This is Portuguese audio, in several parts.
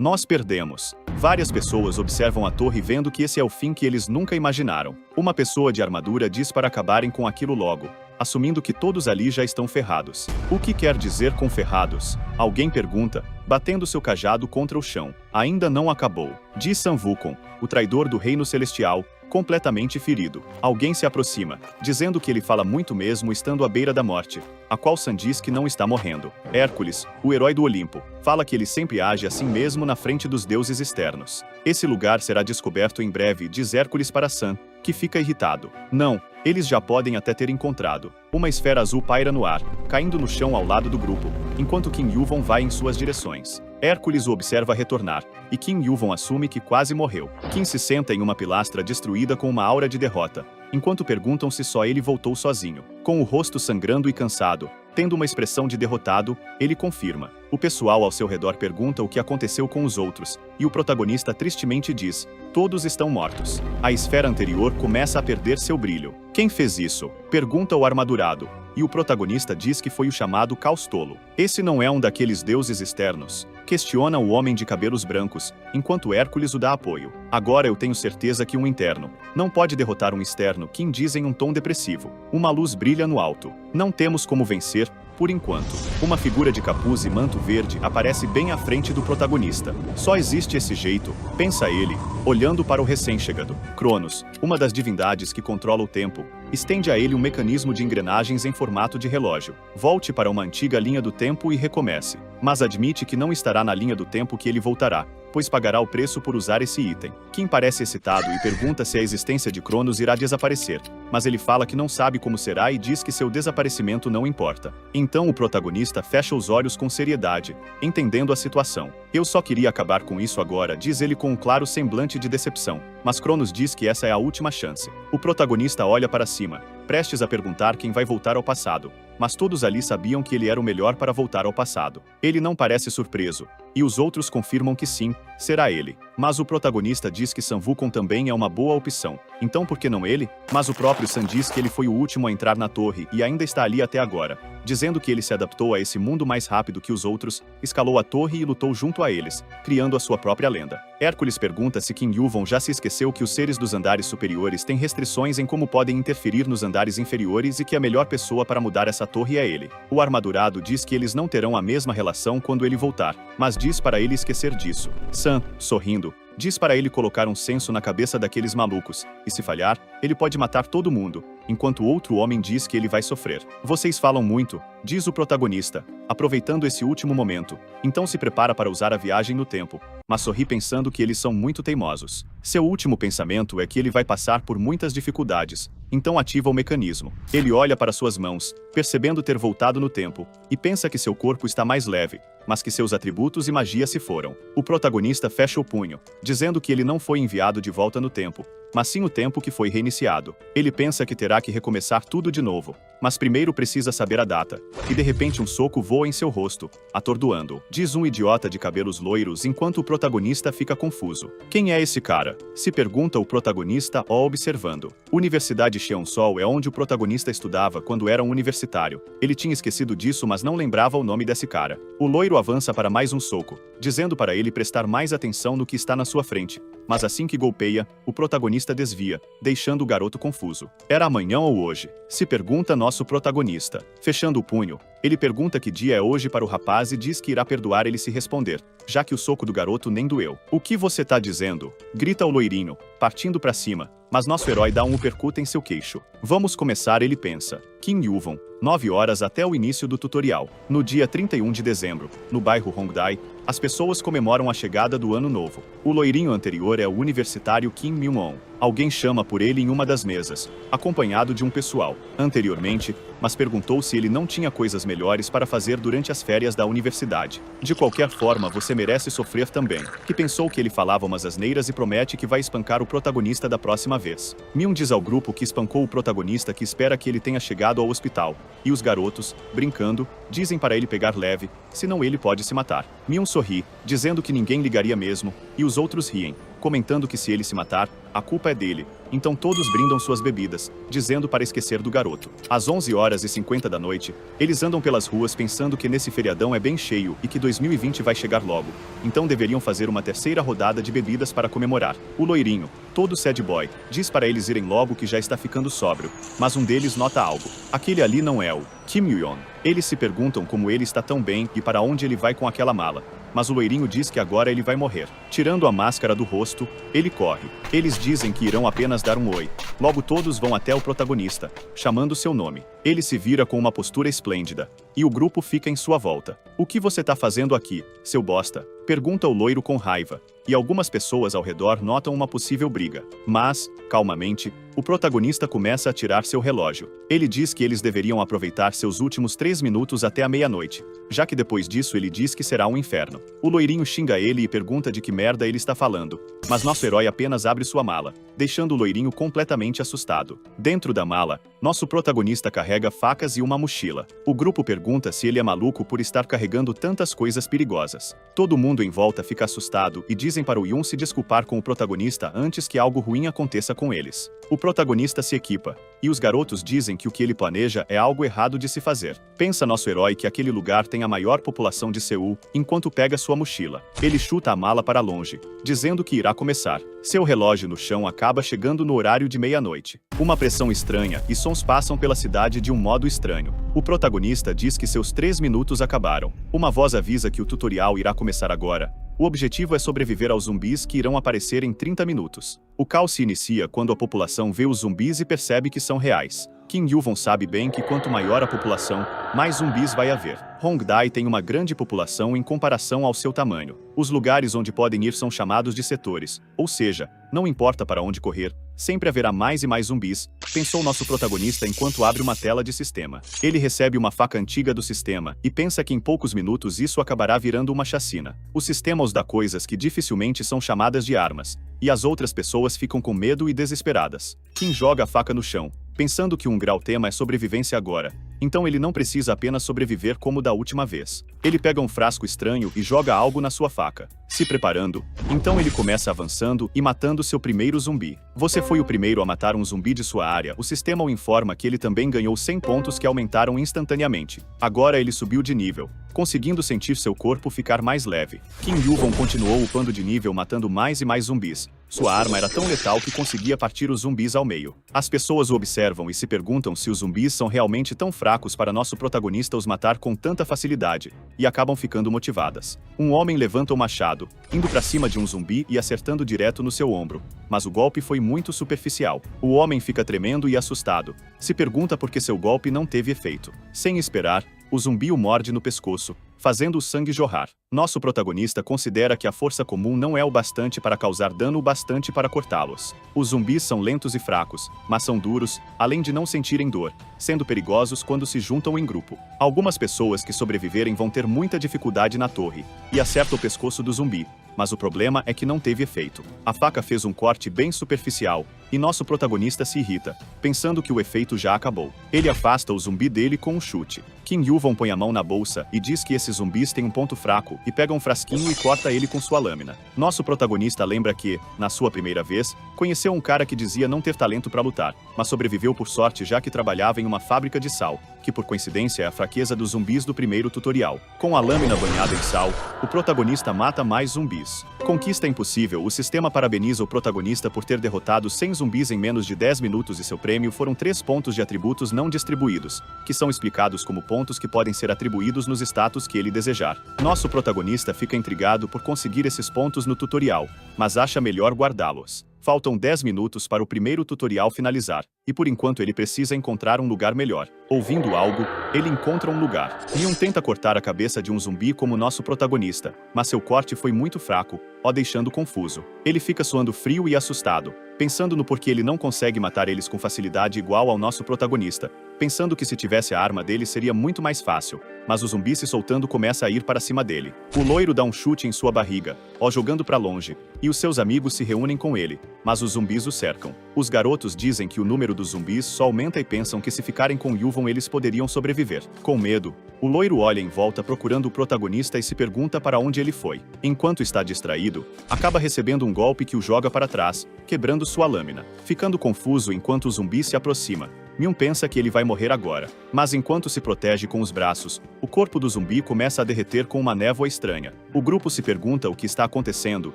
Nós perdemos. Várias pessoas observam a torre vendo que esse é o fim que eles nunca imaginaram. Uma pessoa de armadura diz para acabarem com aquilo logo, assumindo que todos ali já estão ferrados. O que quer dizer com ferrados? Alguém pergunta, batendo seu cajado contra o chão. Ainda não acabou, diz Sam Wukong, o traidor do reino celestial, completamente ferido. Alguém se aproxima, dizendo que ele fala muito mesmo estando à beira da morte, a qual Sam diz que não está morrendo. Hércules, o herói do Olimpo, fala que ele sempre age assim mesmo na frente dos deuses externos. Esse lugar será descoberto em breve, diz Hércules para Sam, que fica irritado. Não, eles já podem até ter encontrado. Uma esfera azul paira no ar, caindo no chão ao lado do grupo, enquanto King Yuvon vai em suas direções. Hércules o observa retornar, e King Yuvon assume que quase morreu. King se senta em uma pilastra destruída com uma aura de derrota, enquanto perguntam se só ele voltou sozinho. Com o rosto sangrando e cansado, tendo uma expressão de derrotado, ele confirma. O pessoal ao seu redor pergunta o que aconteceu com os outros, e o protagonista tristemente diz: todos estão mortos. A esfera anterior começa a perder seu brilho. Quem fez isso? Pergunta o armadurado, e o protagonista diz que foi o chamado Caos Tolo. Esse não é um daqueles deuses externos? Questiona o homem de cabelos brancos, enquanto Hércules o dá apoio. Agora eu tenho certeza que um interno não pode derrotar um externo, Kim diz em um tom depressivo. Uma luz brilha no alto. Não temos como vencer, por enquanto. Uma figura de capuz e manto verde aparece bem à frente do protagonista. Só existe esse jeito, pensa ele, olhando para o recém-chegado. Cronos, uma das divindades que controla o tempo, estende a ele um mecanismo de engrenagens em formato de relógio. Volte para uma antiga linha do tempo e recomece. Mas admite que não estará na linha do tempo que ele voltará, pois pagará o preço por usar esse item. Kim parece excitado e pergunta se a existência de Cronos irá desaparecer, mas ele fala que não sabe como será e diz que seu desaparecimento não importa. Então o protagonista fecha os olhos com seriedade, entendendo a situação. Eu só queria acabar com isso agora, diz ele com um claro semblante de decepção, mas Cronos diz que essa é a última chance. O protagonista olha para cima, prestes a perguntar quem vai voltar ao passado, mas todos ali sabiam que ele era o melhor para voltar ao passado. Ele não parece surpreso, e os outros confirmam que sim, será ele. Mas o protagonista diz que Sam Wukong também é uma boa opção. Então por que não ele? Mas o próprio Sam diz que ele foi o último a entrar na torre e ainda está ali até agora, dizendo que ele se adaptou a esse mundo mais rápido que os outros, escalou a torre e lutou junto a eles, criando a sua própria lenda. Hércules pergunta se King Yuvon já se esqueceu que os seres dos andares superiores têm restrições em como podem interferir nos andares inferiores e que a melhor pessoa para mudar essa torre é ele. O armadurado diz que eles não terão a mesma relação quando ele voltar, mas diz para ele esquecer disso. Sam, sorrindo, diz para ele colocar um censo na cabeça daqueles malucos, e se falhar, ele pode matar todo mundo, enquanto outro homem diz que ele vai sofrer. Vocês falam muito, diz o protagonista, aproveitando esse último momento, então se prepara para usar a viagem no tempo, mas sorri pensando que eles são muito teimosos. Seu último pensamento é que ele vai passar por muitas dificuldades, então ativa o mecanismo. Ele olha para suas mãos, percebendo ter voltado no tempo, e pensa que seu corpo está mais leve, mas que seus atributos e magia se foram. O protagonista fecha o punho, dizendo que ele não foi enviado de volta no tempo, mas sim o tempo que foi reiniciado. Ele pensa que terá que recomeçar tudo de novo, mas primeiro precisa saber a data, e de repente um soco voa em seu rosto, atordoando-o. Diz um idiota de cabelos loiros enquanto o protagonista fica confuso. Quem é esse cara? Se pergunta o protagonista ó observando. Universidade Cheon-Sol é onde o protagonista estudava quando era um universitário. Ele tinha esquecido disso, mas não lembrava o nome desse cara. O loiro avança para mais um soco, dizendo para ele prestar mais atenção no que está na sua frente, mas assim que golpeia, o protagonista desvia, deixando o garoto confuso. Era amanhã ou hoje? Se pergunta nosso protagonista. Fechando o punho, ele pergunta que dia é hoje para o rapaz e diz que irá perdoar ele se responder, já que o soco do garoto nem doeu. O que você tá dizendo? Grita o loirinho, partindo para cima, mas nosso herói dá um uppercut em seu queixo. Vamos começar, ele pensa. King Yuvon, 9 horas até o início do tutorial. No dia 31 de dezembro, no bairro Hongdae, as pessoas comemoram a chegada do ano novo. O loirinho anterior é o universitário Kim Myung-won. Alguém chama por ele em uma das mesas, acompanhado de um pessoal, anteriormente, mas perguntou se ele não tinha coisas melhores para fazer durante as férias da universidade. De qualquer forma, você merece sofrer também. Que pensou que ele falava umas asneiras e promete que vai espancar o protagonista da próxima vez. Myung diz ao grupo que espancou o protagonista que espera que ele tenha chegado ao hospital, e os garotos, brincando, dizem para ele pegar leve, senão ele pode se matar. Myung sorri, dizendo que ninguém ligaria mesmo, e os outros riem, comentando que se ele se matar, a culpa é dele. Então todos brindam suas bebidas, dizendo para esquecer do garoto. Às 11h50 da noite, eles andam pelas ruas pensando que nesse feriadão é bem cheio e que 2020 vai chegar logo. Então deveriam fazer uma terceira rodada de bebidas para comemorar. O loirinho, todo sad boy, diz para eles irem logo que já está ficando sóbrio. Mas um deles nota algo. Aquele ali não é o Kim Yoo-yeon. Eles se perguntam como ele está tão bem e para onde ele vai com aquela mala. Mas o loirinho diz que agora ele vai morrer. Tirando a máscara do rosto, ele corre. Eles dizem que irão apenas dar um oi. Logo todos vão até o protagonista, chamando seu nome. Ele se vira com uma postura esplêndida. E o grupo fica em sua volta. O que você tá fazendo aqui, seu bosta? Pergunta o loiro com raiva. E algumas pessoas ao redor notam uma possível briga. Mas, calmamente, o protagonista começa a tirar seu relógio. Ele diz que eles deveriam aproveitar seus últimos 3 minutos até a meia-noite, já que depois disso ele diz que será um inferno. O loirinho xinga ele e pergunta de que merda ele está falando. Mas nosso herói apenas abre sua mala, deixando o loirinho completamente assustado. Dentro da mala, nosso protagonista carrega facas e uma mochila. O grupo pergunta se ele é maluco por estar carregando tantas coisas perigosas. Todo mundo em volta fica assustado e dizem para o Yoon se desculpar com o protagonista antes que algo ruim aconteça com eles. O protagonista se equipa, e os garotos dizem que o que ele planeja é algo errado de se fazer. Pensa nosso herói que aquele lugar tem a maior população de Seul, enquanto pega sua mochila. Ele chuta a mala para longe, dizendo que irá começar. Seu relógio no chão acaba chegando no horário de meia-noite. Uma pressão estranha e sons passam pela cidade de um modo estranho. O protagonista diz que seus 3 minutos acabaram. Uma voz avisa que o tutorial irá começar agora. O objetivo é sobreviver aos zumbis que irão aparecer em 30 minutos. O caos se inicia quando a população vê os zumbis e percebe que são reais. Kim Yoo-yeon sabe bem que quanto maior a população, mais zumbis vai haver. Hongdae tem uma grande população em comparação ao seu tamanho. Os lugares onde podem ir são chamados de setores, ou seja, não importa para onde correr, sempre haverá mais e mais zumbis, pensou nosso protagonista enquanto abre uma tela de sistema. Ele recebe uma faca antiga do sistema e pensa que em poucos minutos isso acabará virando uma chacina. O sistema os dá coisas que dificilmente são chamadas de armas, e as outras pessoas ficam com medo e desesperadas. Kim joga a faca no chão, pensando que um grau tema é sobrevivência agora. Então ele não precisa apenas sobreviver como da última vez. Ele pega um frasco estranho e joga algo na sua faca. Se preparando, então ele começa avançando e matando seu primeiro zumbi. Você foi o primeiro a matar um zumbi de sua área. O sistema o informa que ele também ganhou 100 pontos que aumentaram instantaneamente. Agora ele subiu de nível, conseguindo sentir seu corpo ficar mais leve. Kim Yoo-yeon continuou upando de nível matando mais e mais zumbis. Sua arma era tão letal que conseguia partir os zumbis ao meio. As pessoas o observam e se perguntam se os zumbis são realmente tão fracos para nosso protagonista os matar com tanta facilidade, e acabam ficando motivadas. Um homem levanta o machado, indo para cima de um zumbi e acertando direto no seu ombro. Mas o golpe foi muito superficial. O homem fica tremendo e assustado. Se pergunta por que seu golpe não teve efeito. Sem esperar, o zumbi o morde no pescoço, fazendo o sangue jorrar. Nosso protagonista considera que a força comum não é o bastante para causar dano o bastante para cortá-los. Os zumbis são lentos e fracos, mas são duros, além de não sentirem dor, sendo perigosos quando se juntam em grupo. Algumas pessoas que sobreviverem vão ter muita dificuldade na torre, e acerta o pescoço do zumbi. Mas o problema é que não teve efeito. A faca fez um corte bem superficial, e nosso protagonista se irrita, pensando que o efeito já acabou. Ele afasta o zumbi dele com um chute. Kim Yoo-yeon põe a mão na bolsa e diz que esses zumbis têm um ponto fraco e pega um frasquinho e corta ele com sua lâmina. Nosso protagonista lembra que, na sua primeira vez, conheceu um cara que dizia não ter talento para lutar, mas sobreviveu por sorte já que trabalhava em uma fábrica de sal, que por coincidência é a fraqueza dos zumbis do primeiro tutorial. Com a lâmina banhada em sal, o protagonista mata mais zumbis. Conquista impossível, o sistema parabeniza o protagonista por ter derrotado 100 zumbis em menos de 10 minutos e seu prêmio foram 3 pontos de atributos não distribuídos, que são explicados como pontos que podem ser atribuídos nos status que ele desejar. Nosso protagonista fica intrigado por conseguir esses pontos no tutorial, mas acha melhor guardá-los. Faltam 10 minutos para o primeiro tutorial finalizar, e por enquanto ele precisa encontrar um lugar melhor. Ouvindo algo, ele encontra um lugar. Yoon tenta cortar a cabeça de um zumbi como nosso protagonista, mas seu corte foi muito fraco, o deixando confuso. Ele fica suando frio e assustado, pensando no porquê ele não consegue matar eles com facilidade igual ao nosso protagonista, pensando que se tivesse a arma dele seria muito mais fácil, mas o zumbi se soltando começa a ir para cima dele. O loiro dá um chute em sua barriga, jogando para longe, e os seus amigos se reúnem com ele, mas os zumbis o cercam. Os garotos dizem que o número dos zumbis só aumenta e pensam que se ficarem com Yuvon eles poderiam sobreviver. Com medo, o loiro olha em volta procurando o protagonista e se pergunta para onde ele foi. Enquanto está distraído, acaba recebendo um golpe que o joga para trás, quebrando sua lâmina. Ficando confuso enquanto o zumbi se aproxima, Myun pensa que ele vai morrer agora, mas enquanto se protege com os braços, o corpo do zumbi começa a derreter com uma névoa estranha. O grupo se pergunta o que está acontecendo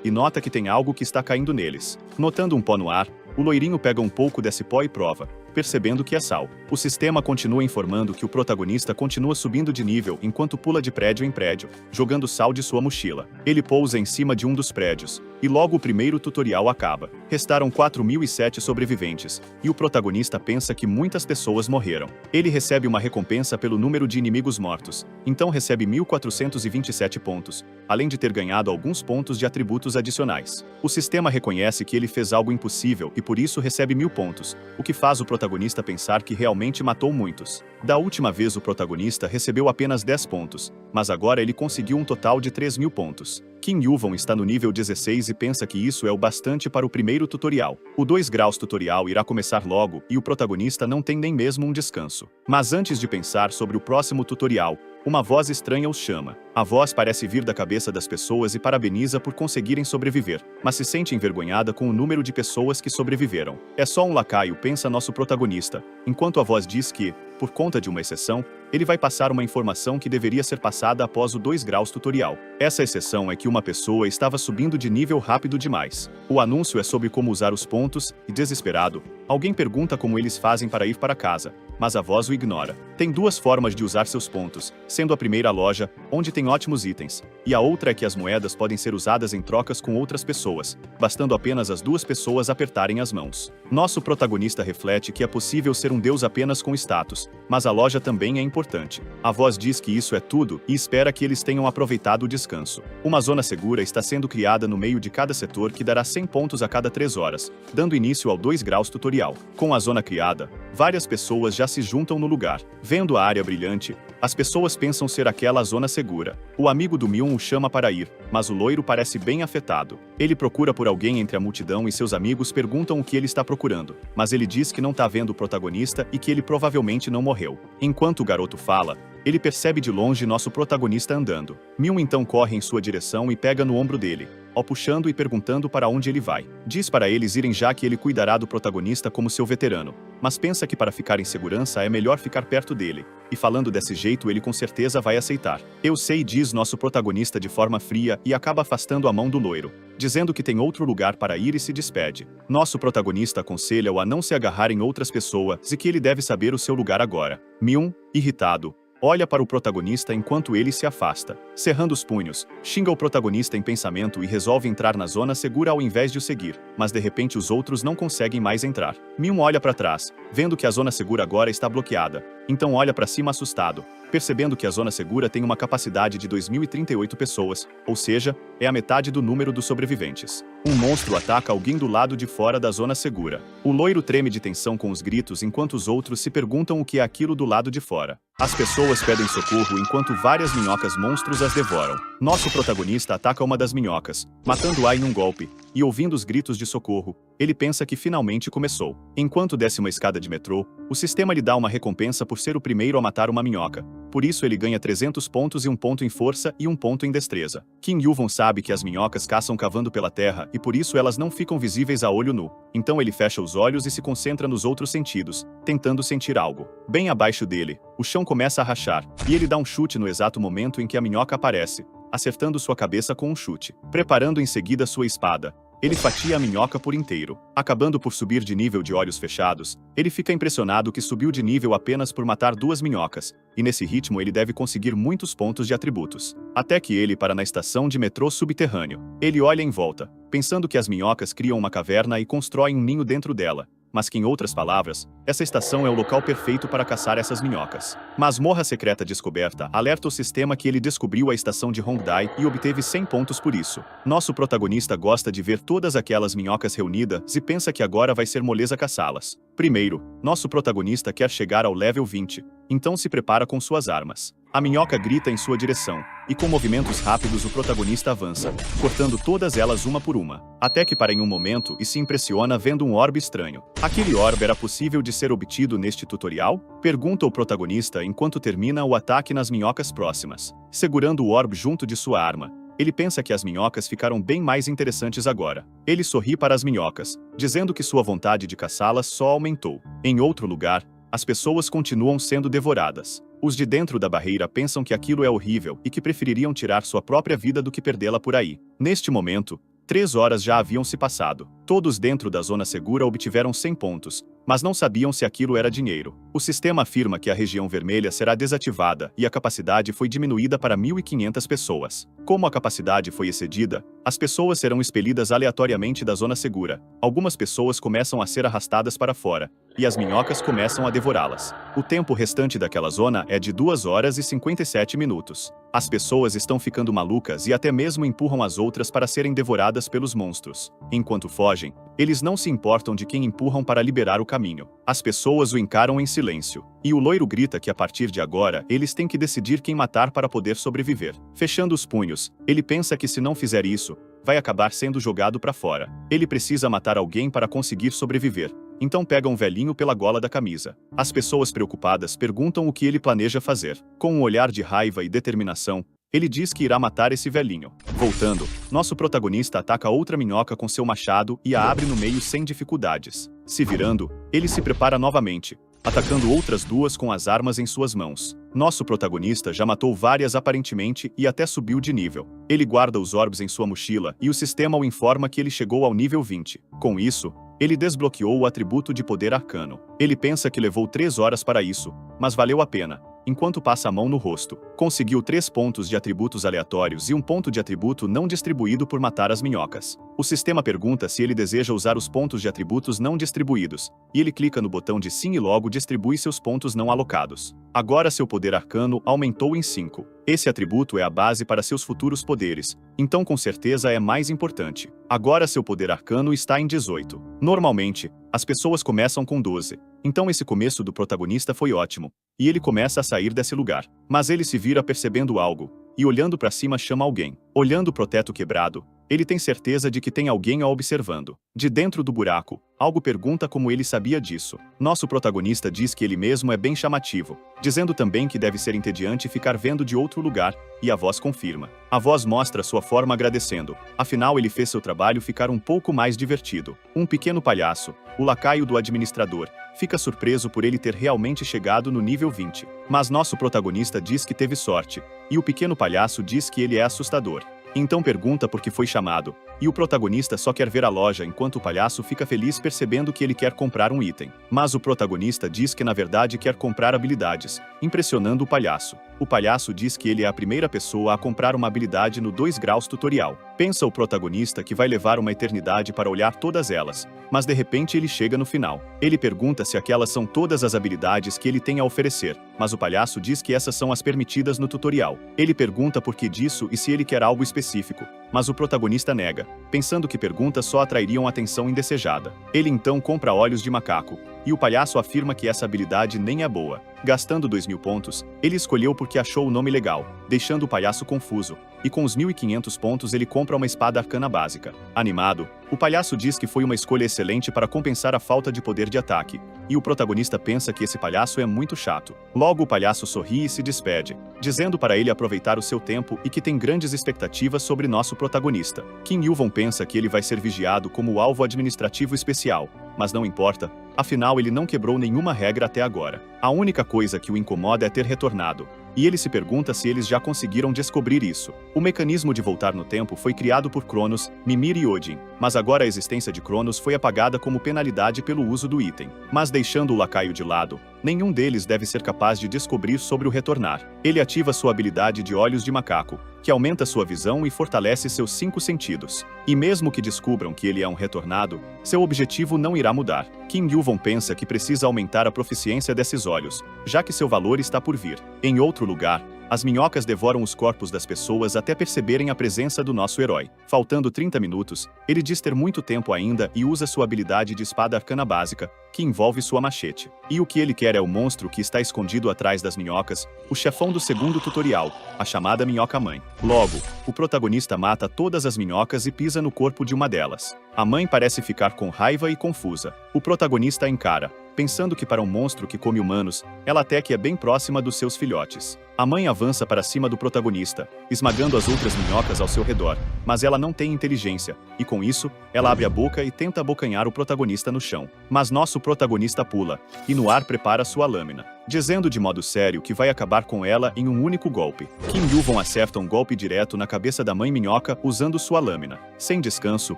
e nota que tem algo que está caindo neles. Notando um pó no ar, o loirinho pega um pouco desse pó e prova, percebendo que é sal. O sistema continua informando que o protagonista continua subindo de nível enquanto pula de prédio em prédio, jogando sal de sua mochila. Ele pousa em cima de um dos prédios, e logo o primeiro tutorial acaba. Restaram 4.007 sobreviventes, e o protagonista pensa que muitas pessoas morreram. Ele recebe uma recompensa pelo número de inimigos mortos, então recebe 1.427 pontos, além de ter ganhado alguns pontos de atributos adicionais. O sistema reconhece que ele fez algo impossível e por isso recebe 1.000 pontos, o que faz o protagonista pensar que realmente matou muitos. Da última vez o protagonista recebeu apenas 10 pontos, mas agora ele conseguiu um total de 3.000 pontos. Kim Yuvon está no nível 16 e pensa que isso é o bastante para o primeiro tutorial. O 2 graus tutorial irá começar logo e o protagonista não tem nem mesmo um descanso. Mas antes de pensar sobre o próximo tutorial, uma voz estranha os chama. A voz parece vir da cabeça das pessoas e parabeniza por conseguirem sobreviver, mas se sente envergonhada com o número de pessoas que sobreviveram. É só um lacaio, pensa nosso protagonista, enquanto a voz diz que, por conta de uma exceção, ele vai passar uma informação que deveria ser passada após o 2 graus tutorial. Essa exceção é que uma pessoa estava subindo de nível rápido demais. O anúncio é sobre como usar os pontos, e desesperado, alguém pergunta como eles fazem para ir para casa, mas a voz o ignora. Tem 2 formas de usar seus pontos, sendo a primeira a loja, onde tem ótimos itens, e a outra é que as moedas podem ser usadas em trocas com outras pessoas, bastando apenas as 2 pessoas apertarem as mãos. Nosso protagonista reflete que é possível ser um deus apenas com status, mas a loja também é importante. A voz diz que isso é tudo e espera que eles tenham aproveitado o descanso. Uma zona segura está sendo criada no meio de cada setor que dará 100 pontos a cada 3 horas, dando início ao 2 graus tutorial. Com a zona criada, várias pessoas já se juntam no lugar. Vendo a área brilhante, as pessoas pensam ser aquela a zona segura. O amigo do Myun o chama para ir, mas o loiro parece bem afetado. Ele procura por alguém entre a multidão e seus amigos perguntam o que ele está procurando, mas ele diz que não está vendo o protagonista e que ele provavelmente não morreu. Enquanto o garoto fala, ele percebe de longe nosso protagonista andando. Myun então corre em sua direção e pega no ombro dele, puxando e perguntando para onde ele vai. Diz para eles irem já que ele cuidará do protagonista como seu veterano, mas pensa que para ficar em segurança é melhor ficar perto dele, e falando desse jeito ele com certeza vai aceitar. Eu sei, diz nosso protagonista de forma fria e acaba afastando a mão do loiro, dizendo que tem outro lugar para ir e se despede. Nosso protagonista aconselha-o a não se agarrar em outras pessoas e que ele deve saber o seu lugar agora. Myun, irritado, olha para o protagonista enquanto ele se afasta. Cerrando os punhos, xinga o protagonista em pensamento e resolve entrar na zona segura ao invés de o seguir, mas de repente os outros não conseguem mais entrar. Myun olha para trás, vendo que a zona segura agora está bloqueada, então olha para cima assustado, percebendo que a zona segura tem uma capacidade de 2.038 pessoas, ou seja, é a metade do número dos sobreviventes. Um monstro ataca alguém do lado de fora da zona segura. O loiro treme de tensão com os gritos enquanto os outros se perguntam o que é aquilo do lado de fora. As pessoas pedem socorro enquanto várias minhocas monstros as devoram. Nosso protagonista ataca uma das minhocas, matando-a em um golpe, e ouvindo os gritos de socorro, ele pensa que finalmente começou. Enquanto desce uma escada de metrô, o sistema lhe dá uma recompensa por ser o primeiro a matar uma minhoca. Por isso ele ganha 300 pontos e 1 ponto em força e 1 ponto em destreza. Kim Yuvon sabe que as minhocas caçam cavando pela terra e por isso elas não ficam visíveis a olho nu. Então ele fecha os olhos e se concentra nos outros sentidos, tentando sentir algo. Bem abaixo dele, o chão começa a rachar, e ele dá um chute no exato momento em que a minhoca aparece, acertando sua cabeça com um chute. Preparando em seguida sua espada, ele fatia a minhoca por inteiro. Acabando por subir de nível de olhos fechados, ele fica impressionado que subiu de nível apenas por matar 2 minhocas, e nesse ritmo ele deve conseguir muitos pontos de atributos. Até que ele para na estação de metrô subterrâneo. Ele olha em volta, pensando que as minhocas criam uma caverna e constroem um ninho dentro dela, mas que, em outras palavras, essa estação é o local perfeito para caçar essas minhocas. Masmorra secreta descoberta alerta o sistema que ele descobriu a estação de Hongdae e obteve 100 pontos por isso. Nosso protagonista gosta de ver todas aquelas minhocas reunidas e pensa que agora vai ser moleza caçá-las. Primeiro, nosso protagonista quer chegar ao level 20, então se prepara com suas armas. A minhoca grita em sua direção, e com movimentos rápidos o protagonista avança, cortando todas elas uma por uma, até que para em um momento e se impressiona vendo um orbe estranho. Aquele orbe era possível de ser obtido neste tutorial? Pergunta o protagonista enquanto termina o ataque nas minhocas próximas. Segurando o orbe junto de sua arma, ele pensa que as minhocas ficaram bem mais interessantes agora. Ele sorri para as minhocas, dizendo que sua vontade de caçá-las só aumentou. Em outro lugar, as pessoas continuam sendo devoradas. Os de dentro da barreira pensam que aquilo é horrível e que prefeririam tirar sua própria vida do que perdê-la por aí. Neste momento, 3 horas já haviam se passado. Todos dentro da zona segura obtiveram 100 pontos, mas não sabiam se aquilo era dinheiro. O sistema afirma que a região vermelha será desativada e a capacidade foi diminuída para 1.500 pessoas. Como a capacidade foi excedida, as pessoas serão expelidas aleatoriamente da zona segura. Algumas pessoas começam a ser arrastadas para fora, e as minhocas começam a devorá-las. O tempo restante daquela zona é de 2 horas e 57 minutos. As pessoas estão ficando malucas e até mesmo empurram as outras para serem devoradas pelos monstros. Enquanto fogem, eles não se importam de quem empurram para liberar o caminho. As pessoas o encaram em silêncio. E o loiro grita que a partir de agora, eles têm que decidir quem matar para poder sobreviver. Fechando os punhos, ele pensa que se não fizer isso, vai acabar sendo jogado para fora. Ele precisa matar alguém para conseguir sobreviver. Então pega um velhinho pela gola da camisa. As pessoas preocupadas perguntam o que ele planeja fazer. Com um olhar de raiva e determinação, ele diz que irá matar esse velhinho. Voltando, nosso protagonista ataca outra minhoca com seu machado e a abre no meio sem dificuldades. Se virando, ele se prepara novamente, atacando outras 2 com as armas em suas mãos. Nosso protagonista já matou várias aparentemente e até subiu de nível. Ele guarda os orbes em sua mochila e o sistema o informa que ele chegou ao nível 20. Com isso, ele desbloqueou o atributo de poder arcano. Ele pensa que levou 3 horas para isso, mas valeu a pena. Enquanto passa a mão no rosto, conseguiu 3 pontos de atributos aleatórios e 1 ponto de atributo não distribuído por matar as minhocas. O sistema pergunta se ele deseja usar os pontos de atributos não distribuídos, e ele clica no botão de sim e logo distribui seus pontos não alocados. Agora seu poder arcano aumentou em 5. Esse atributo é a base para seus futuros poderes, então com certeza é mais importante. Agora seu poder arcano está em 18. Normalmente, as pessoas começam com 12. Então esse começo do protagonista foi ótimo, e ele começa a sair desse lugar. Mas ele se vira percebendo algo, e olhando para cima chama alguém. Olhando pro teto quebrado, ele tem certeza de que tem alguém a observando. De dentro do buraco, algo pergunta como ele sabia disso. Nosso protagonista diz que ele mesmo é bem chamativo, dizendo também que deve ser entediante ficar vendo de outro lugar, e a voz confirma. A voz mostra sua forma agradecendo, afinal ele fez seu trabalho ficar um pouco mais divertido. Um pequeno palhaço, o lacaio do administrador, fica surpreso por ele ter realmente chegado no nível 20. Mas nosso protagonista diz que teve sorte, e o pequeno palhaço diz que ele é assustador. Então pergunta por que foi chamado, e o protagonista só quer ver a loja enquanto o palhaço fica feliz percebendo que ele quer comprar um item. Mas o protagonista diz que na verdade quer comprar habilidades, impressionando o palhaço. O palhaço diz que ele é a primeira pessoa a comprar uma habilidade no 2 graus tutorial. Pensa o protagonista que vai levar uma eternidade para olhar todas elas, mas de repente ele chega no final. Ele pergunta se aquelas são todas as habilidades que ele tem a oferecer, mas o palhaço diz que essas são as permitidas no tutorial. Ele pergunta por que disso e se ele quer algo específico, mas o protagonista nega, pensando que perguntas só atrairiam atenção indesejada. Ele então compra olhos de macaco, e o palhaço afirma que essa habilidade nem é boa. Gastando 2.000 pontos, ele escolheu porque achou o nome legal, deixando o palhaço confuso, e com os 1.500 pontos ele compra uma espada arcana básica. Animado, o palhaço diz que foi uma escolha excelente para compensar a falta de poder de ataque, e o protagonista pensa que esse palhaço é muito chato. Logo o palhaço sorri e se despede, dizendo para ele aproveitar o seu tempo e que tem grandes expectativas sobre nosso protagonista. Kim Yuvon pensa que ele vai ser vigiado como o alvo administrativo especial, mas não importa, afinal ele não quebrou nenhuma regra até agora. A única coisa que o incomoda é ter retornado, e ele se pergunta se eles já conseguiram descobrir isso. O mecanismo de voltar no tempo foi criado por Cronos, Mimir e Odin, mas agora a existência de Cronos foi apagada como penalidade pelo uso do item. Mas deixando o lacaio de lado, nenhum deles deve ser capaz de descobrir sobre o retornar. Ele ativa sua habilidade de olhos de macaco, que aumenta sua visão e fortalece seus 5 sentidos. E mesmo que descubram que ele é um retornado, seu objetivo não irá mudar. Kim Yuvon pensa que precisa aumentar a proficiência desses olhos, já que seu valor está por vir. Em outro lugar, as minhocas devoram os corpos das pessoas até perceberem a presença do nosso herói. Faltando 30 minutos, ele diz ter muito tempo ainda e usa sua habilidade de espada arcana básica, que envolve sua machete. E o que ele quer é o monstro que está escondido atrás das minhocas, o chefão do segundo tutorial, a chamada minhoca-mãe. Logo, o protagonista mata todas as minhocas e pisa no corpo de uma delas. A mãe parece ficar com raiva e confusa. O protagonista a encara, pensando que para um monstro que come humanos, ela até que é bem próxima dos seus filhotes. A mãe avança para cima do protagonista, esmagando as outras minhocas ao seu redor, mas ela não tem inteligência, e com isso, ela abre a boca e tenta abocanhar o protagonista no chão. Mas nosso protagonista pula, e no ar prepara sua lâmina, dizendo de modo sério que vai acabar com ela em um único golpe. Kim Yuvon acerta um golpe direto na cabeça da mãe minhoca usando sua lâmina. Sem descanso,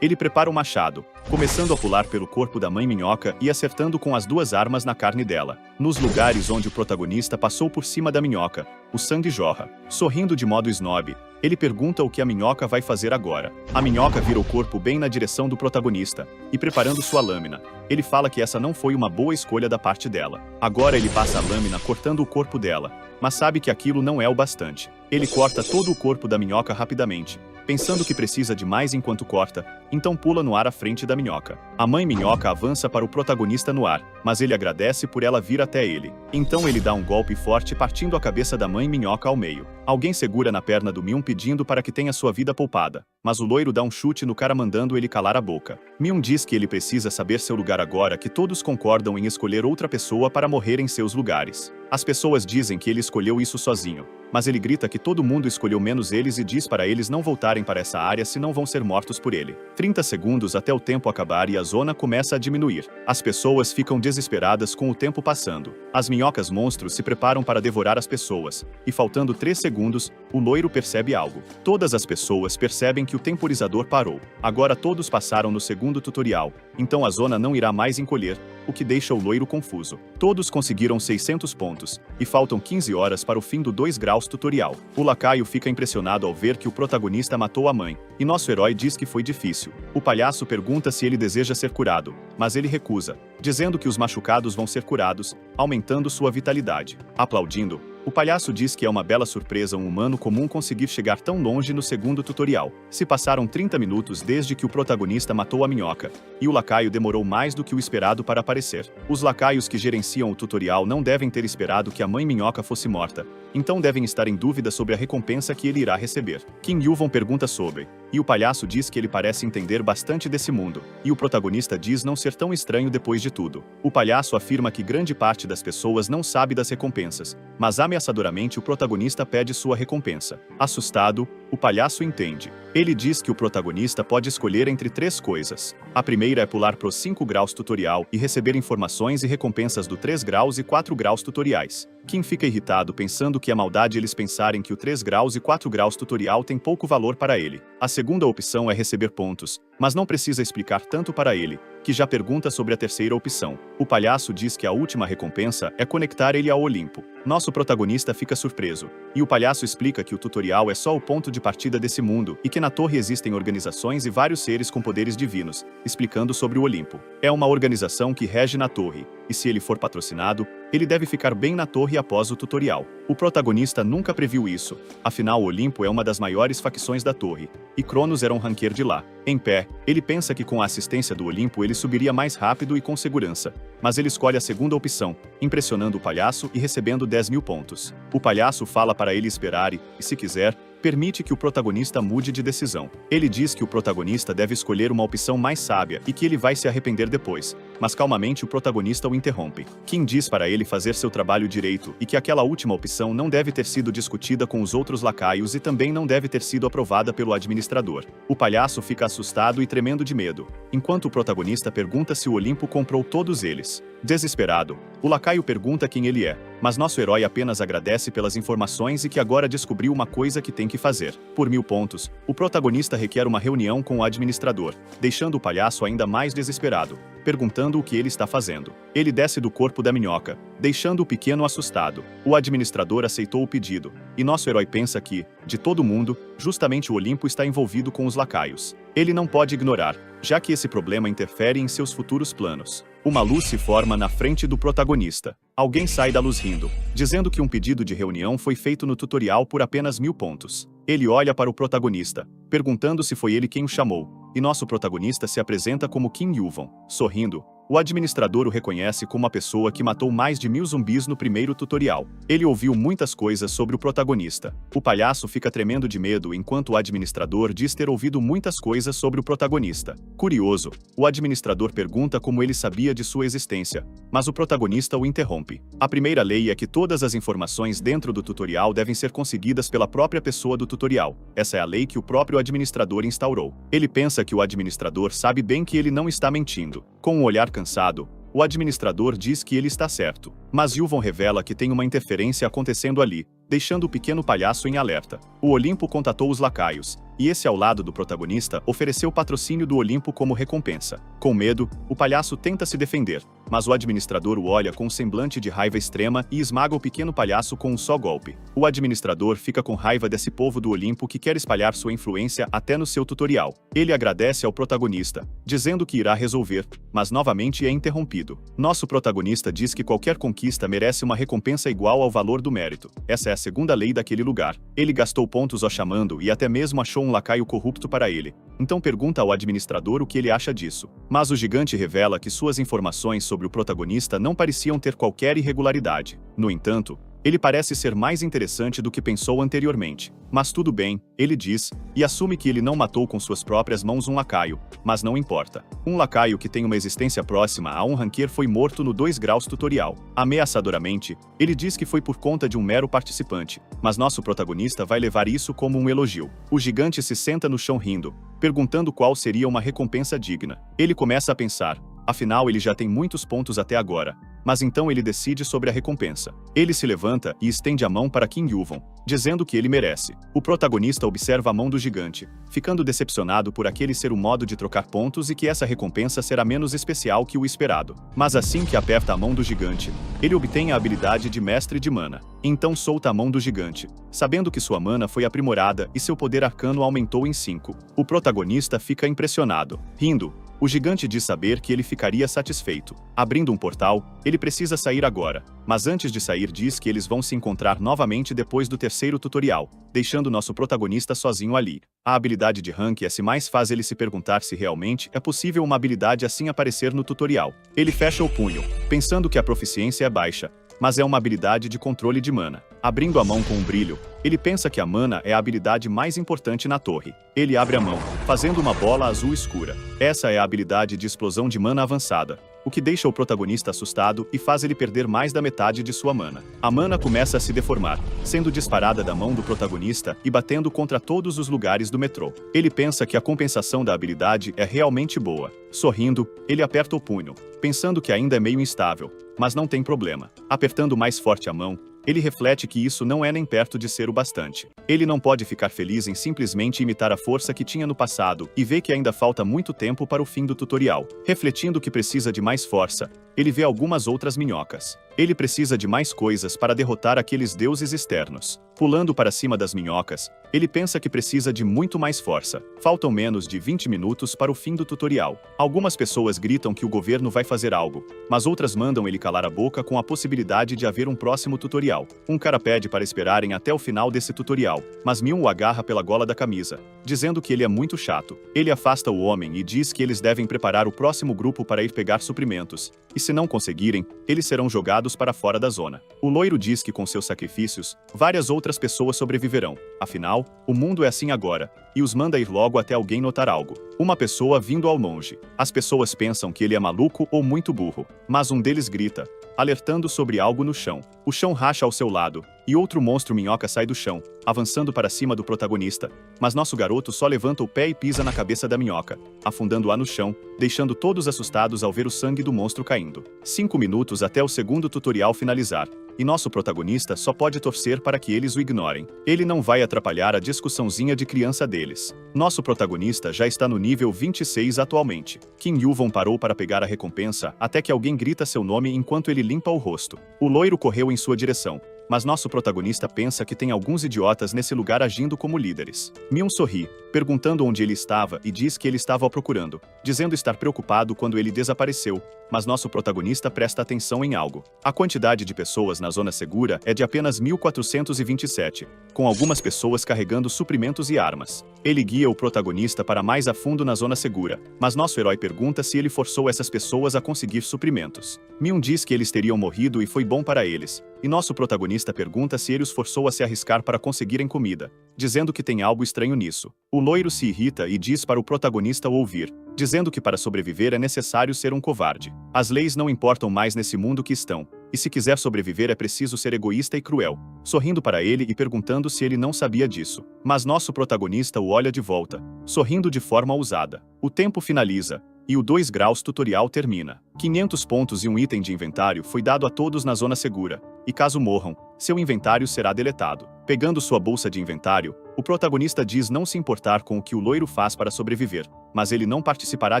ele prepara o machado, começando a pular pelo corpo da mãe minhoca e acertando com as 2 armas na carne dela. Nos lugares onde o protagonista passou por cima da minhoca, o sangue jorra. Sorrindo de modo snob, ele pergunta o que a minhoca vai fazer agora. A minhoca vira o corpo bem na direção do protagonista, e preparando sua lâmina, ele fala que essa não foi uma boa escolha da parte dela. Agora ele passa a lâmina cortando o corpo dela, mas sabe que aquilo não é o bastante. Ele corta todo o corpo da minhoca rapidamente, pensando que precisa de mais enquanto corta, então pula no ar à frente da minhoca. A mãe minhoca avança para o protagonista no ar, mas ele agradece por ela vir até ele. Então ele dá um golpe forte partindo a cabeça da mãe minhoca ao meio. Alguém segura na perna do Myun pedindo para que tenha sua vida poupada, mas o loiro dá um chute no cara mandando ele calar a boca. Myun diz que ele precisa saber seu lugar agora que todos concordam em escolher outra pessoa para morrer em seus lugares. As pessoas dizem que ele escolheu isso sozinho, mas ele grita que todo mundo escolheu menos eles e diz para eles não voltarem para essa área senão vão ser mortos por ele. 30 segundos até o tempo acabar e a zona começa a diminuir. As pessoas ficam desesperadas com o tempo passando. As minhocas monstros se preparam para devorar as pessoas, e faltando 3 segundos, o loiro percebe algo. Todas as pessoas percebem que o temporizador parou. Agora todos passaram no segundo tutorial, então a zona não irá mais encolher, o que deixa o loiro confuso. Todos conseguiram 600 pontos, e faltam 15 horas para o fim do 2 graus tutorial. O lacaio fica impressionado ao ver que o protagonista matou a mãe, e nosso herói diz que foi difícil. O palhaço pergunta se ele deseja ser curado, mas ele recusa, dizendo que os machucados vão ser curados, aumentando sua vitalidade. Aplaudindo, o palhaço diz que é uma bela surpresa um humano comum conseguir chegar tão longe no segundo tutorial. Se passaram 30 minutos desde que o protagonista matou a minhoca, e o lacaio demorou mais do que o esperado para aparecer. Os lacaios que gerenciam o tutorial não devem ter esperado que a mãe minhoca fosse morta, então devem estar em dúvida sobre a recompensa que ele irá receber. Kim Yuvon pergunta sobre, e o palhaço diz que ele parece entender bastante desse mundo, e o protagonista diz não ser tão estranho depois de tudo. O palhaço afirma que grande parte das pessoas não sabe das recompensas, mas ameaçadoramente o protagonista pede sua recompensa. Assustado, o palhaço entende. Ele diz que o protagonista pode escolher entre 3 coisas. A primeira é pular pro 5 graus tutorial e receber informações e recompensas do 3 graus e 4 graus tutoriais. Kim fica irritado pensando que é maldade eles pensarem que o 3 graus e 4 graus tutorial tem pouco valor para ele. A segunda opção é receber pontos, mas não precisa explicar tanto para ele, que já pergunta sobre a terceira opção. O palhaço diz que a última recompensa é conectar ele ao Olimpo. Nosso protagonista fica surpreso, e o palhaço explica que o tutorial é só o ponto de partida desse mundo e que na torre existem organizações e vários seres com poderes divinos, explicando sobre o Olimpo. É uma organização que rege na torre, e se ele for patrocinado, ele deve ficar bem na torre após o tutorial. O protagonista nunca previu isso, afinal o Olimpo é uma das maiores facções da torre, e Cronos era um ranqueiro de lá. Em pé, ele pensa que com a assistência do Olimpo ele subiria mais rápido e com segurança, mas ele escolhe a segunda opção, impressionando o palhaço e recebendo 10.000 pontos. O palhaço fala para ele esperar e, se quiser, permite que o protagonista mude de decisão. Ele diz que o protagonista deve escolher uma opção mais sábia e que ele vai se arrepender depois, mas calmamente o protagonista o interrompe. Kim diz para ele fazer seu trabalho direito e que aquela última opção não deve ter sido discutida com os outros lacaios e também não deve ter sido aprovada pelo administrador. O palhaço fica assustado e tremendo de medo, enquanto o protagonista pergunta se o Olimpo comprou todos eles. Desesperado, o lacaio pergunta quem ele é, mas nosso herói apenas agradece pelas informações e que agora descobriu uma coisa que tem que fazer. Por 1000 pontos, o protagonista requer uma reunião com o administrador, deixando o palhaço ainda mais desesperado, perguntando o que ele está fazendo. Ele desce do corpo da minhoca, deixando o pequeno assustado. O administrador aceitou o pedido, e nosso herói pensa que, de todo mundo, justamente o Olimpo está envolvido com os lacaios. Ele não pode ignorar, já que esse problema interfere em seus futuros planos. Uma luz se forma na frente do protagonista. Alguém sai da luz rindo, dizendo que um pedido de reunião foi feito no tutorial por apenas 1000 pontos. Ele olha para o protagonista, perguntando se foi ele quem o chamou, e nosso protagonista se apresenta como Kim Yuvon. Sorrindo, o administrador o reconhece como a pessoa que matou mais de 1000 zumbis no primeiro tutorial. Ele ouviu muitas coisas sobre o protagonista. O palhaço fica tremendo de medo enquanto o administrador diz ter ouvido muitas coisas sobre o protagonista. Curioso, o administrador pergunta como ele sabia de sua existência, mas o protagonista o interrompe. A primeira lei é que todas as informações dentro do tutorial devem ser conseguidas pela própria pessoa do tutorial. Essa é a lei que o próprio administrador instaurou. Ele pensa que o administrador sabe bem que ele não está mentindo. Com um olhar cansado, o administrador diz que ele está certo, mas Yuvon revela que tem uma interferência acontecendo ali, deixando o pequeno palhaço em alerta. O Olimpo contatou os lacaios, e esse ao lado do protagonista ofereceu patrocínio do Olimpo como recompensa. Com medo, o palhaço tenta se defender, mas o administrador o olha com um semblante de raiva extrema e esmaga o pequeno palhaço com um só golpe. O administrador fica com raiva desse povo do Olimpo que quer espalhar sua influência até no seu tutorial. Ele agradece ao protagonista, dizendo que irá resolver, mas novamente é interrompido. Nosso protagonista diz que qualquer conquista merece uma recompensa igual ao valor do mérito. Essa é a segunda lei daquele lugar. Ele gastou pontos o chamando e até mesmo achou um lacaio corrupto para ele. Então pergunta ao administrador o que ele acha disso. Mas o gigante revela que suas informações sobre o protagonista não pareciam ter qualquer irregularidade. No entanto, ele parece ser mais interessante do que pensou anteriormente. Mas tudo bem, ele diz, e assume que ele não matou com suas próprias mãos um lacaio, mas não importa. Um lacaio que tem uma existência próxima a um ranquear foi morto no 2 graus tutorial. Ameaçadoramente, ele diz que foi por conta de um mero participante, mas nosso protagonista vai levar isso como um elogio. O gigante se senta no chão rindo, perguntando qual seria uma recompensa digna. Ele começa a pensar, afinal ele já tem muitos pontos até agora. Mas então ele decide sobre a recompensa. Ele se levanta e estende a mão para Kim Yuvon, dizendo que ele merece. O protagonista observa a mão do gigante, ficando decepcionado por aquele ser o modo de trocar pontos e que essa recompensa será menos especial que o esperado. Mas assim que aperta a mão do gigante, ele obtém a habilidade de Mestre de Mana. Então solta a mão do gigante, sabendo que sua mana foi aprimorada e seu poder arcano aumentou em 5. O protagonista fica impressionado. Rindo, o gigante diz saber que ele ficaria satisfeito. Abrindo um portal, ele precisa sair agora, mas antes de sair diz que eles vão se encontrar novamente depois do terceiro tutorial, deixando nosso protagonista sozinho ali. A habilidade de Rank S+ faz ele se perguntar se realmente é possível uma habilidade assim aparecer no tutorial. Ele fecha o punho, pensando que a proficiência é baixa, mas é uma habilidade de controle de mana. Abrindo a mão com um brilho, ele pensa que a mana é a habilidade mais importante na torre. Ele abre a mão, fazendo uma bola azul escura. Essa é a habilidade de explosão de mana avançada, o que deixa o protagonista assustado e faz ele perder mais da metade de sua mana. A mana começa a se deformar, sendo disparada da mão do protagonista e batendo contra todos os lugares do metrô. Ele pensa que a compensação da habilidade é realmente boa. Sorrindo, ele aperta o punho, pensando que ainda é meio instável, mas não tem problema. Apertando mais forte a mão, ele reflete que isso não é nem perto de ser o bastante. Ele não pode ficar feliz em simplesmente imitar a força que tinha no passado e vê que ainda falta muito tempo para o fim do tutorial. Refletindo que precisa de mais força, ele vê algumas outras minhocas. Ele precisa de mais coisas para derrotar aqueles deuses externos. Pulando para cima das minhocas, ele pensa que precisa de muito mais força. Faltam menos de 20 minutos para o fim do tutorial. Algumas pessoas gritam que o governo vai fazer algo, mas outras mandam ele calar a boca com a possibilidade de haver um próximo tutorial. Um cara pede para esperarem até o final desse tutorial, mas Myun o agarra pela gola da camisa, dizendo que ele é muito chato. Ele afasta o homem e diz que eles devem preparar o próximo grupo para ir pegar suprimentos, e se não conseguirem, eles serão jogados para fora da zona. O loiro diz que com seus sacrifícios, várias outras pessoas sobreviverão. Afinal, o mundo é assim agora, e os manda ir logo até alguém notar algo. Uma pessoa vindo ao longe. As pessoas pensam que ele é maluco ou muito burro, mas um deles grita, alertando sobre algo no chão. O chão racha ao seu lado, e outro monstro minhoca sai do chão, avançando para cima do protagonista, mas nosso garoto só levanta o pé e pisa na cabeça da minhoca, afundando-a no chão, deixando todos assustados ao ver o sangue do monstro caindo. 5 minutos até o segundo tutorial finalizar. e nosso protagonista só pode torcer para que eles o ignorem. Ele não vai atrapalhar a discussãozinha de criança deles. Nosso protagonista já está no nível 26 atualmente. Kim Yuvon parou para pegar a recompensa até que alguém grita seu nome enquanto ele limpa o rosto. O loiro correu em sua direção, mas nosso protagonista pensa que tem alguns idiotas nesse lugar agindo como líderes. Myun sorri, perguntando onde ele estava e diz que ele estava o procurando, dizendo estar preocupado quando ele desapareceu, mas nosso protagonista presta atenção em algo. A quantidade de pessoas na zona segura é de apenas 1427, com algumas pessoas carregando suprimentos e armas. Ele guia o protagonista para mais a fundo na zona segura, mas nosso herói pergunta se ele forçou essas pessoas a conseguir suprimentos. Myun diz que eles teriam morrido e foi bom para eles, e nosso protagonista pergunta se ele os forçou a se arriscar para conseguirem comida, dizendo que tem algo estranho nisso. O loiro se irrita e diz para o protagonista o ouvir, dizendo que para sobreviver é necessário ser um covarde. As leis não importam mais nesse mundo que estão, e se quiser sobreviver é preciso ser egoísta e cruel. Sorrindo para ele e perguntando se ele não sabia disso. Mas nosso protagonista o olha de volta, sorrindo de forma ousada. O tempo finaliza, e o 2 graus tutorial termina. 500 pontos e um item de inventário foi dado a todos na zona segura, e caso morram, seu inventário será deletado. Pegando sua bolsa de inventário, o protagonista diz não se importar com o que o loiro faz para sobreviver, mas ele não participará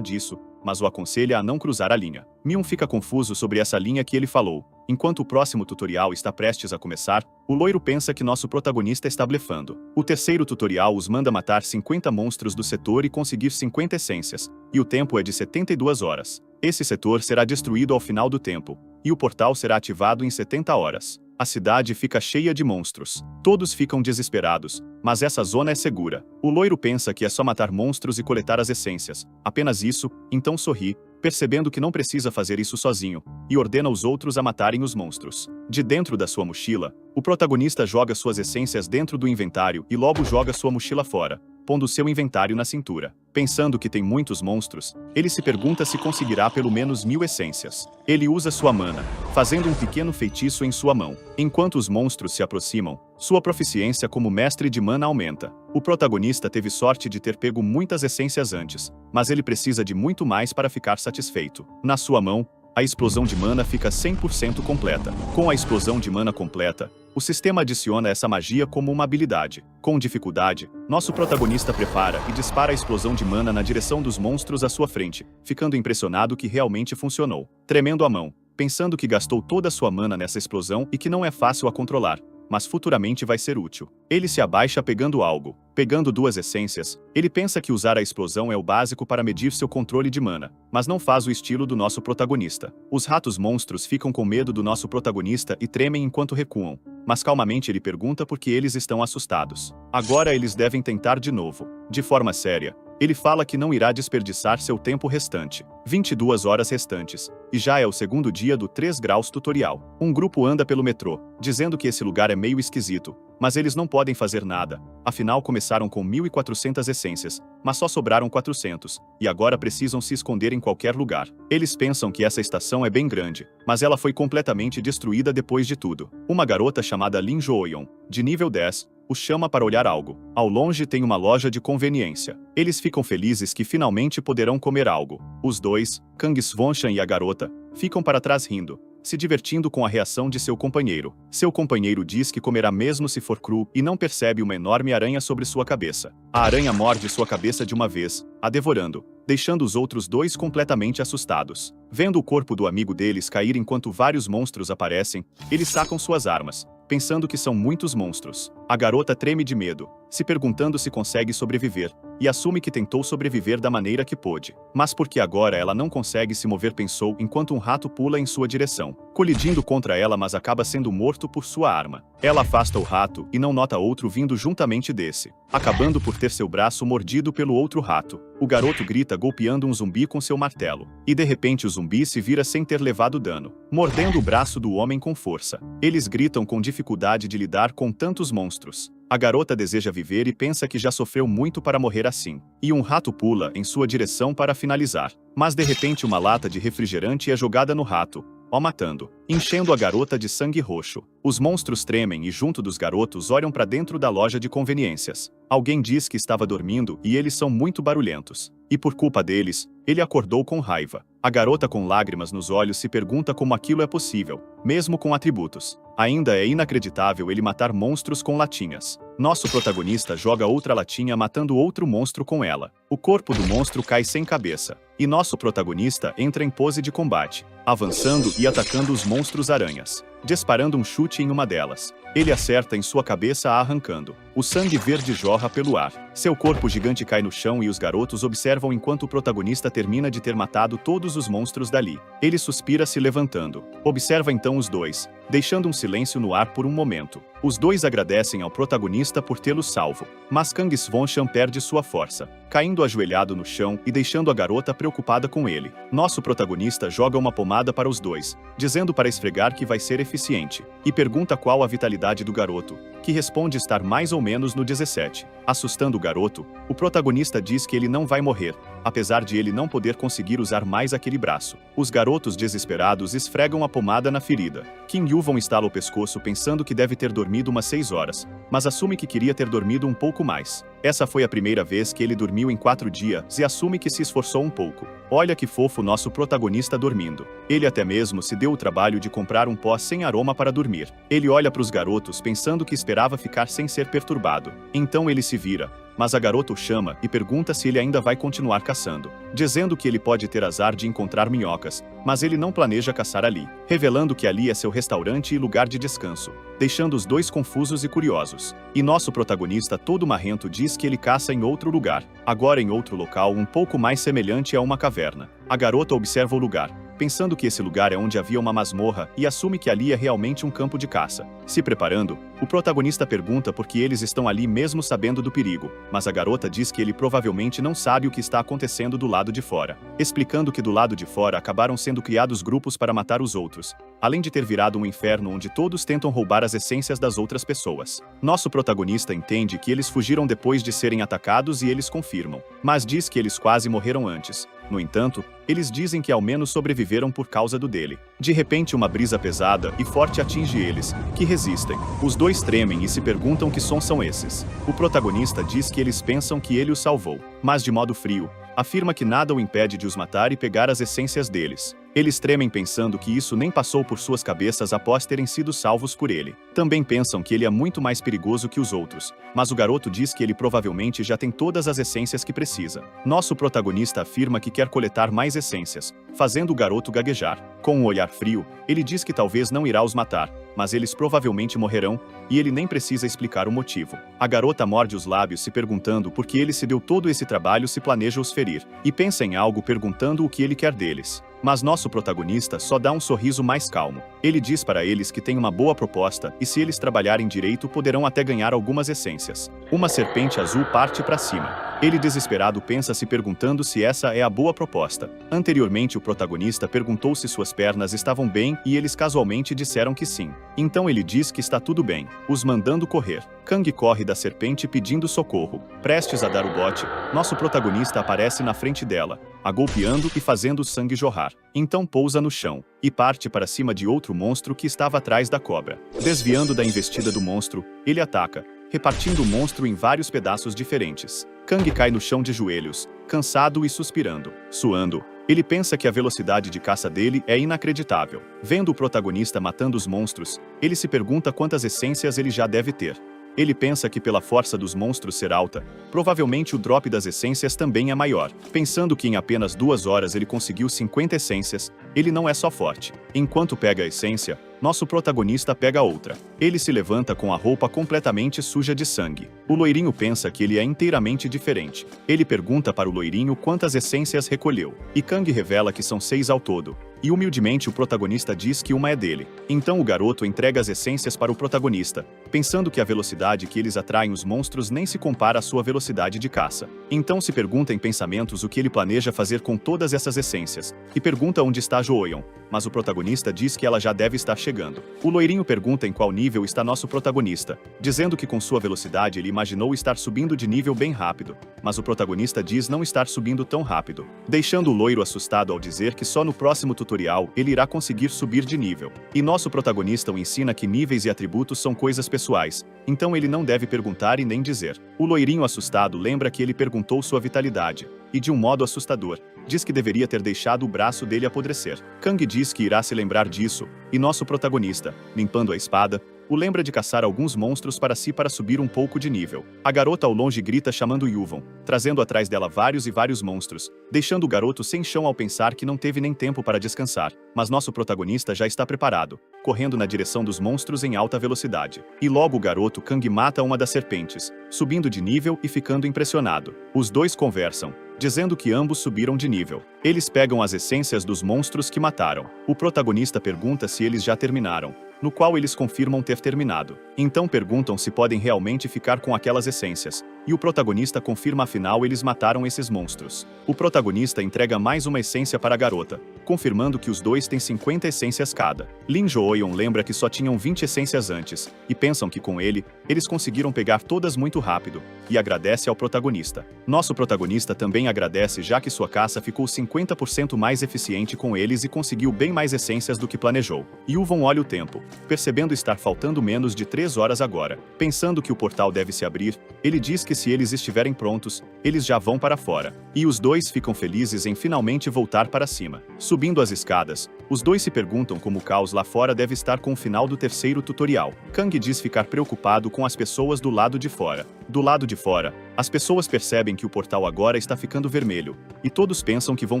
disso, mas o aconselha a não cruzar a linha. Myun fica confuso sobre essa linha que ele falou. Enquanto o próximo tutorial está prestes a começar, o loiro pensa que nosso protagonista está blefando. O terceiro tutorial os manda matar 50 monstros do setor e conseguir 50 essências, e o tempo é de 72 horas. Esse setor será destruído ao final do tempo, e o portal será ativado em 70 horas. A cidade fica cheia de monstros. Todos ficam desesperados, mas essa zona é segura. O loiro pensa que é só matar monstros e coletar as essências. Apenas isso, então sorri, percebendo que não precisa fazer isso sozinho, e ordena os outros a matarem os monstros. De dentro da sua mochila, o protagonista joga suas essências dentro do inventário e logo joga sua mochila fora, pondo seu inventário na cintura. Pensando que tem muitos monstros, ele se pergunta se conseguirá pelo menos 1000 essências. Ele usa sua mana, fazendo um pequeno feitiço em sua mão. Enquanto os monstros se aproximam, sua proficiência como mestre de mana aumenta. O protagonista teve sorte de ter pego muitas essências antes, mas ele precisa de muito mais para ficar satisfeito. Na sua mão, a explosão de mana fica 100% completa. Com a explosão de mana completa, o sistema adiciona essa magia como uma habilidade. Com dificuldade, nosso protagonista prepara e dispara a explosão de mana na direção dos monstros à sua frente, ficando impressionado que realmente funcionou. Tremendo a mão, pensando que gastou toda a sua mana nessa explosão e que não é fácil a controlar, mas futuramente vai ser útil. Ele se abaixa pegando algo. Pegando 2 essências, ele pensa que usar a explosão é o básico para medir seu controle de mana, mas não faz o estilo do nosso protagonista. Os ratos monstros ficam com medo do nosso protagonista e tremem enquanto recuam, mas calmamente ele pergunta por que eles estão assustados. Agora eles devem tentar de novo. De forma séria, ele fala que não irá desperdiçar seu tempo restante. 22 horas restantes, e já é o segundo dia do 3 graus tutorial. Um grupo anda pelo metrô, dizendo que esse lugar é meio esquisito, mas eles não podem fazer nada. Afinal começaram com 1400 essências, mas só sobraram 400, e agora precisam se esconder em qualquer lugar. Eles pensam que essa estação é bem grande, mas ela foi completamente destruída depois de tudo. Uma garota chamada Lin Joeon, de nível 10, os chama para olhar algo. Ao longe tem uma loja de conveniência. Eles ficam felizes que finalmente poderão comer algo. Os dois, Kang Swonshan e a garota, ficam para trás rindo, se divertindo com a reação de seu companheiro. Seu companheiro diz que comerá mesmo se for cru e não percebe uma enorme aranha sobre sua cabeça. A aranha morde sua cabeça de uma vez, a devorando, deixando os outros dois completamente assustados. Vendo o corpo do amigo deles cair enquanto vários monstros aparecem, eles sacam suas armas, pensando que são muitos monstros. A garota treme de medo, se perguntando se consegue sobreviver, e assume que tentou sobreviver da maneira que pôde. Mas porque agora ela não consegue se mover, pensou enquanto um rato pula em sua direção, colidindo contra ela, mas acaba sendo morto por sua arma. Ela afasta o rato e não nota outro vindo juntamente desse, acabando por ter seu braço mordido pelo outro rato. O garoto grita golpeando um zumbi com seu martelo, e de repente o zumbi se vira sem ter levado dano, mordendo o braço do homem com força. Eles gritam com dificuldade de lidar com tantos monstros. A garota deseja viver e pensa que já sofreu muito para morrer assim. E um rato pula em sua direção para finalizar. Mas de repente uma lata de refrigerante é jogada no rato, o matando, enchendo a garota de sangue roxo. Os monstros tremem e junto dos garotos olham para dentro da loja de conveniências. Alguém diz que estava dormindo e eles são muito barulhentos. E por culpa deles, ele acordou com raiva. A garota com lágrimas nos olhos se pergunta como aquilo é possível, mesmo com atributos. Ainda é inacreditável ele matar monstros com latinhas. Nosso protagonista joga outra latinha matando outro monstro com ela. O corpo do monstro cai sem cabeça. E nosso protagonista entra em pose de combate, avançando e atacando os monstros aranhas, disparando um chute em uma delas. Ele acerta em sua cabeça, a arrancando. O sangue verde jorra pelo ar. Seu corpo gigante cai no chão e os garotos observam enquanto o protagonista termina de ter matado todos os monstros dali. Ele suspira se levantando. Observa então os dois, deixando um silêncio no ar por um momento. Os dois agradecem ao protagonista por tê-los salvo, mas Kang Swon-chan perde sua força, caindo ajoelhado no chão e deixando a garota preocupada com ele. Nosso protagonista joga uma pomada para os dois, dizendo para esfregar que vai ser eficiente, e pergunta qual a vitalidade do garoto, que responde estar mais ou menos no 17. Assustando o garoto, o protagonista diz que ele não vai morrer, apesar de ele não poder conseguir usar mais aquele braço. Os garotos desesperados esfregam a pomada na ferida. Kim Yu-won estala o pescoço pensando que deve ter dormido umas 6 horas, mas assume que queria ter dormido um pouco mais. Essa foi a primeira vez que ele dormiu em 4 dias e assume que se esforçou um pouco. Olha que fofo nosso protagonista dormindo. Ele até mesmo se deu o trabalho de comprar um pó sem aroma para dormir. Ele olha para os garotos pensando que esperava ficar sem ser perturbado. Então ele se vira, mas a garota o chama e pergunta se ele ainda vai continuar caçando, dizendo que ele pode ter azar de encontrar minhocas, mas ele não planeja caçar ali, revelando que ali é seu restaurante e lugar de descanso, deixando os dois confusos e curiosos. E nosso protagonista todo marrento diz que ele caça em outro lugar, agora em outro local um pouco mais semelhante a uma caverna. A garota observa o lugar, pensando que esse lugar é onde havia uma masmorra e assume que ali é realmente um campo de caça. Se preparando, o protagonista pergunta por que eles estão ali mesmo sabendo do perigo, mas a garota diz que ele provavelmente não sabe o que está acontecendo do lado de fora, explicando que do lado de fora acabaram sendo criados grupos para matar os outros, além de ter virado um inferno onde todos tentam roubar as essências das outras pessoas. Nosso protagonista entende que eles fugiram depois de serem atacados e eles confirmam, mas diz que eles quase morreram antes. No entanto, eles dizem que ao menos sobreviveram por causa do dele. De repente uma brisa pesada e forte atinge eles, que resistem. Os dois tremem e se perguntam que sons são esses. O protagonista diz que eles pensam que ele os salvou, mas de modo frio, afirma que nada o impede de os matar e pegar as essências deles. Eles tremem pensando que isso nem passou por suas cabeças após terem sido salvos por ele. Também pensam que ele é muito mais perigoso que os outros, mas o garoto diz que ele provavelmente já tem todas as essências que precisa. Nosso protagonista afirma que quer coletar mais essências, fazendo o garoto gaguejar. Com um olhar frio, ele diz que talvez não irá os matar, mas eles provavelmente morrerão, e ele nem precisa explicar o motivo. A garota morde os lábios se perguntando por que ele se deu todo esse trabalho se planeja os ferir, e pensa em algo perguntando o que ele quer deles. Mas nosso protagonista só dá um sorriso mais calmo. Ele diz para eles que tem uma boa proposta e se eles trabalharem direito poderão até ganhar algumas essências. Uma serpente azul parte para cima. Ele desesperado pensa se perguntando se essa é a boa proposta. Anteriormente o protagonista perguntou se suas pernas estavam bem e eles casualmente disseram que sim. Então ele diz que está tudo bem, os mandando correr. Kang corre da serpente pedindo socorro. Prestes a dar o bote, nosso protagonista aparece na frente dela, a golpeando e fazendo o sangue jorrar. Então pousa no chão e parte para cima de outro monstro que estava atrás da cobra. Desviando da investida do monstro, ele ataca, repartindo o monstro em vários pedaços diferentes. Kang cai no chão de joelhos, cansado e suspirando. Suando, ele pensa que a velocidade de caça dele é inacreditável. Vendo o protagonista matando os monstros, ele se pergunta quantas essências ele já deve ter. Ele pensa que pela força dos monstros ser alta, provavelmente o drop das essências também é maior. Pensando que em apenas 2 horas ele conseguiu 50 essências, ele não é só forte. Enquanto pega a essência, nosso protagonista pega outra. Ele se levanta com a roupa completamente suja de sangue. O loirinho pensa que ele é inteiramente diferente. Ele pergunta para o loirinho quantas essências recolheu, e Kang revela que são 6 ao todo. E humildemente o protagonista diz que uma é dele. Então o garoto entrega as essências para o protagonista, pensando que a velocidade que eles atraem os monstros nem se compara à sua velocidade de caça. Então se pergunta em pensamentos o que ele planeja fazer com todas essas essências, e pergunta onde está Joeon, mas o protagonista diz que ela já deve estar chegando. O loirinho pergunta em qual nível está nosso protagonista, dizendo que com sua velocidade ele imaginou estar subindo de nível bem rápido, mas o protagonista diz não estar subindo tão rápido, deixando o loiro assustado ao dizer que só no próximo tutorial ele irá conseguir subir de nível. E nosso protagonista o ensina que níveis e atributos são coisas pessoais, então ele não deve perguntar e nem dizer. O loirinho assustado lembra que ele perguntou sua vitalidade, e de um modo assustador. Diz que deveria ter deixado o braço dele apodrecer. Kang diz que irá se lembrar disso, e nosso protagonista, limpando a espada, o lembra de caçar alguns monstros para si para subir um pouco de nível. A garota ao longe grita chamando Yuvon, trazendo atrás dela vários e vários monstros, deixando o garoto sem chão ao pensar que não teve nem tempo para descansar. Mas nosso protagonista já está preparado, correndo na direção dos monstros em alta velocidade. E logo o garoto Kang mata uma das serpentes, subindo de nível e ficando impressionado. Os dois conversam, dizendo que ambos subiram de nível. Eles pegam as essências dos monstros que mataram. O protagonista pergunta se eles já terminaram, no qual eles confirmam ter terminado. Então perguntam se podem realmente ficar com aquelas essências, e o protagonista confirma afinal eles mataram esses monstros. O protagonista entrega mais uma essência para a garota, confirmando que os dois têm 50 essências cada. Lin Jooyeon lembra que só tinham 20 essências antes, e pensam que com ele, eles conseguiram pegar todas muito rápido, e agradece ao protagonista. Nosso protagonista também agradece já que sua caça ficou 50% mais eficiente com eles e conseguiu bem mais essências do que planejou. Yuvon olha o tempo, percebendo estar faltando menos de 3 horas agora. Pensando que o portal deve se abrir, ele diz que se eles estiverem prontos, eles já vão para fora. E os dois ficam felizes em finalmente voltar para cima. Subindo as escadas, os dois se perguntam como o caos lá fora deve estar com o final do terceiro tutorial. Kang diz ficar preocupado com as pessoas do lado de fora. Do lado de fora, as pessoas percebem que o portal agora está ficando vermelho, e todos pensam que vão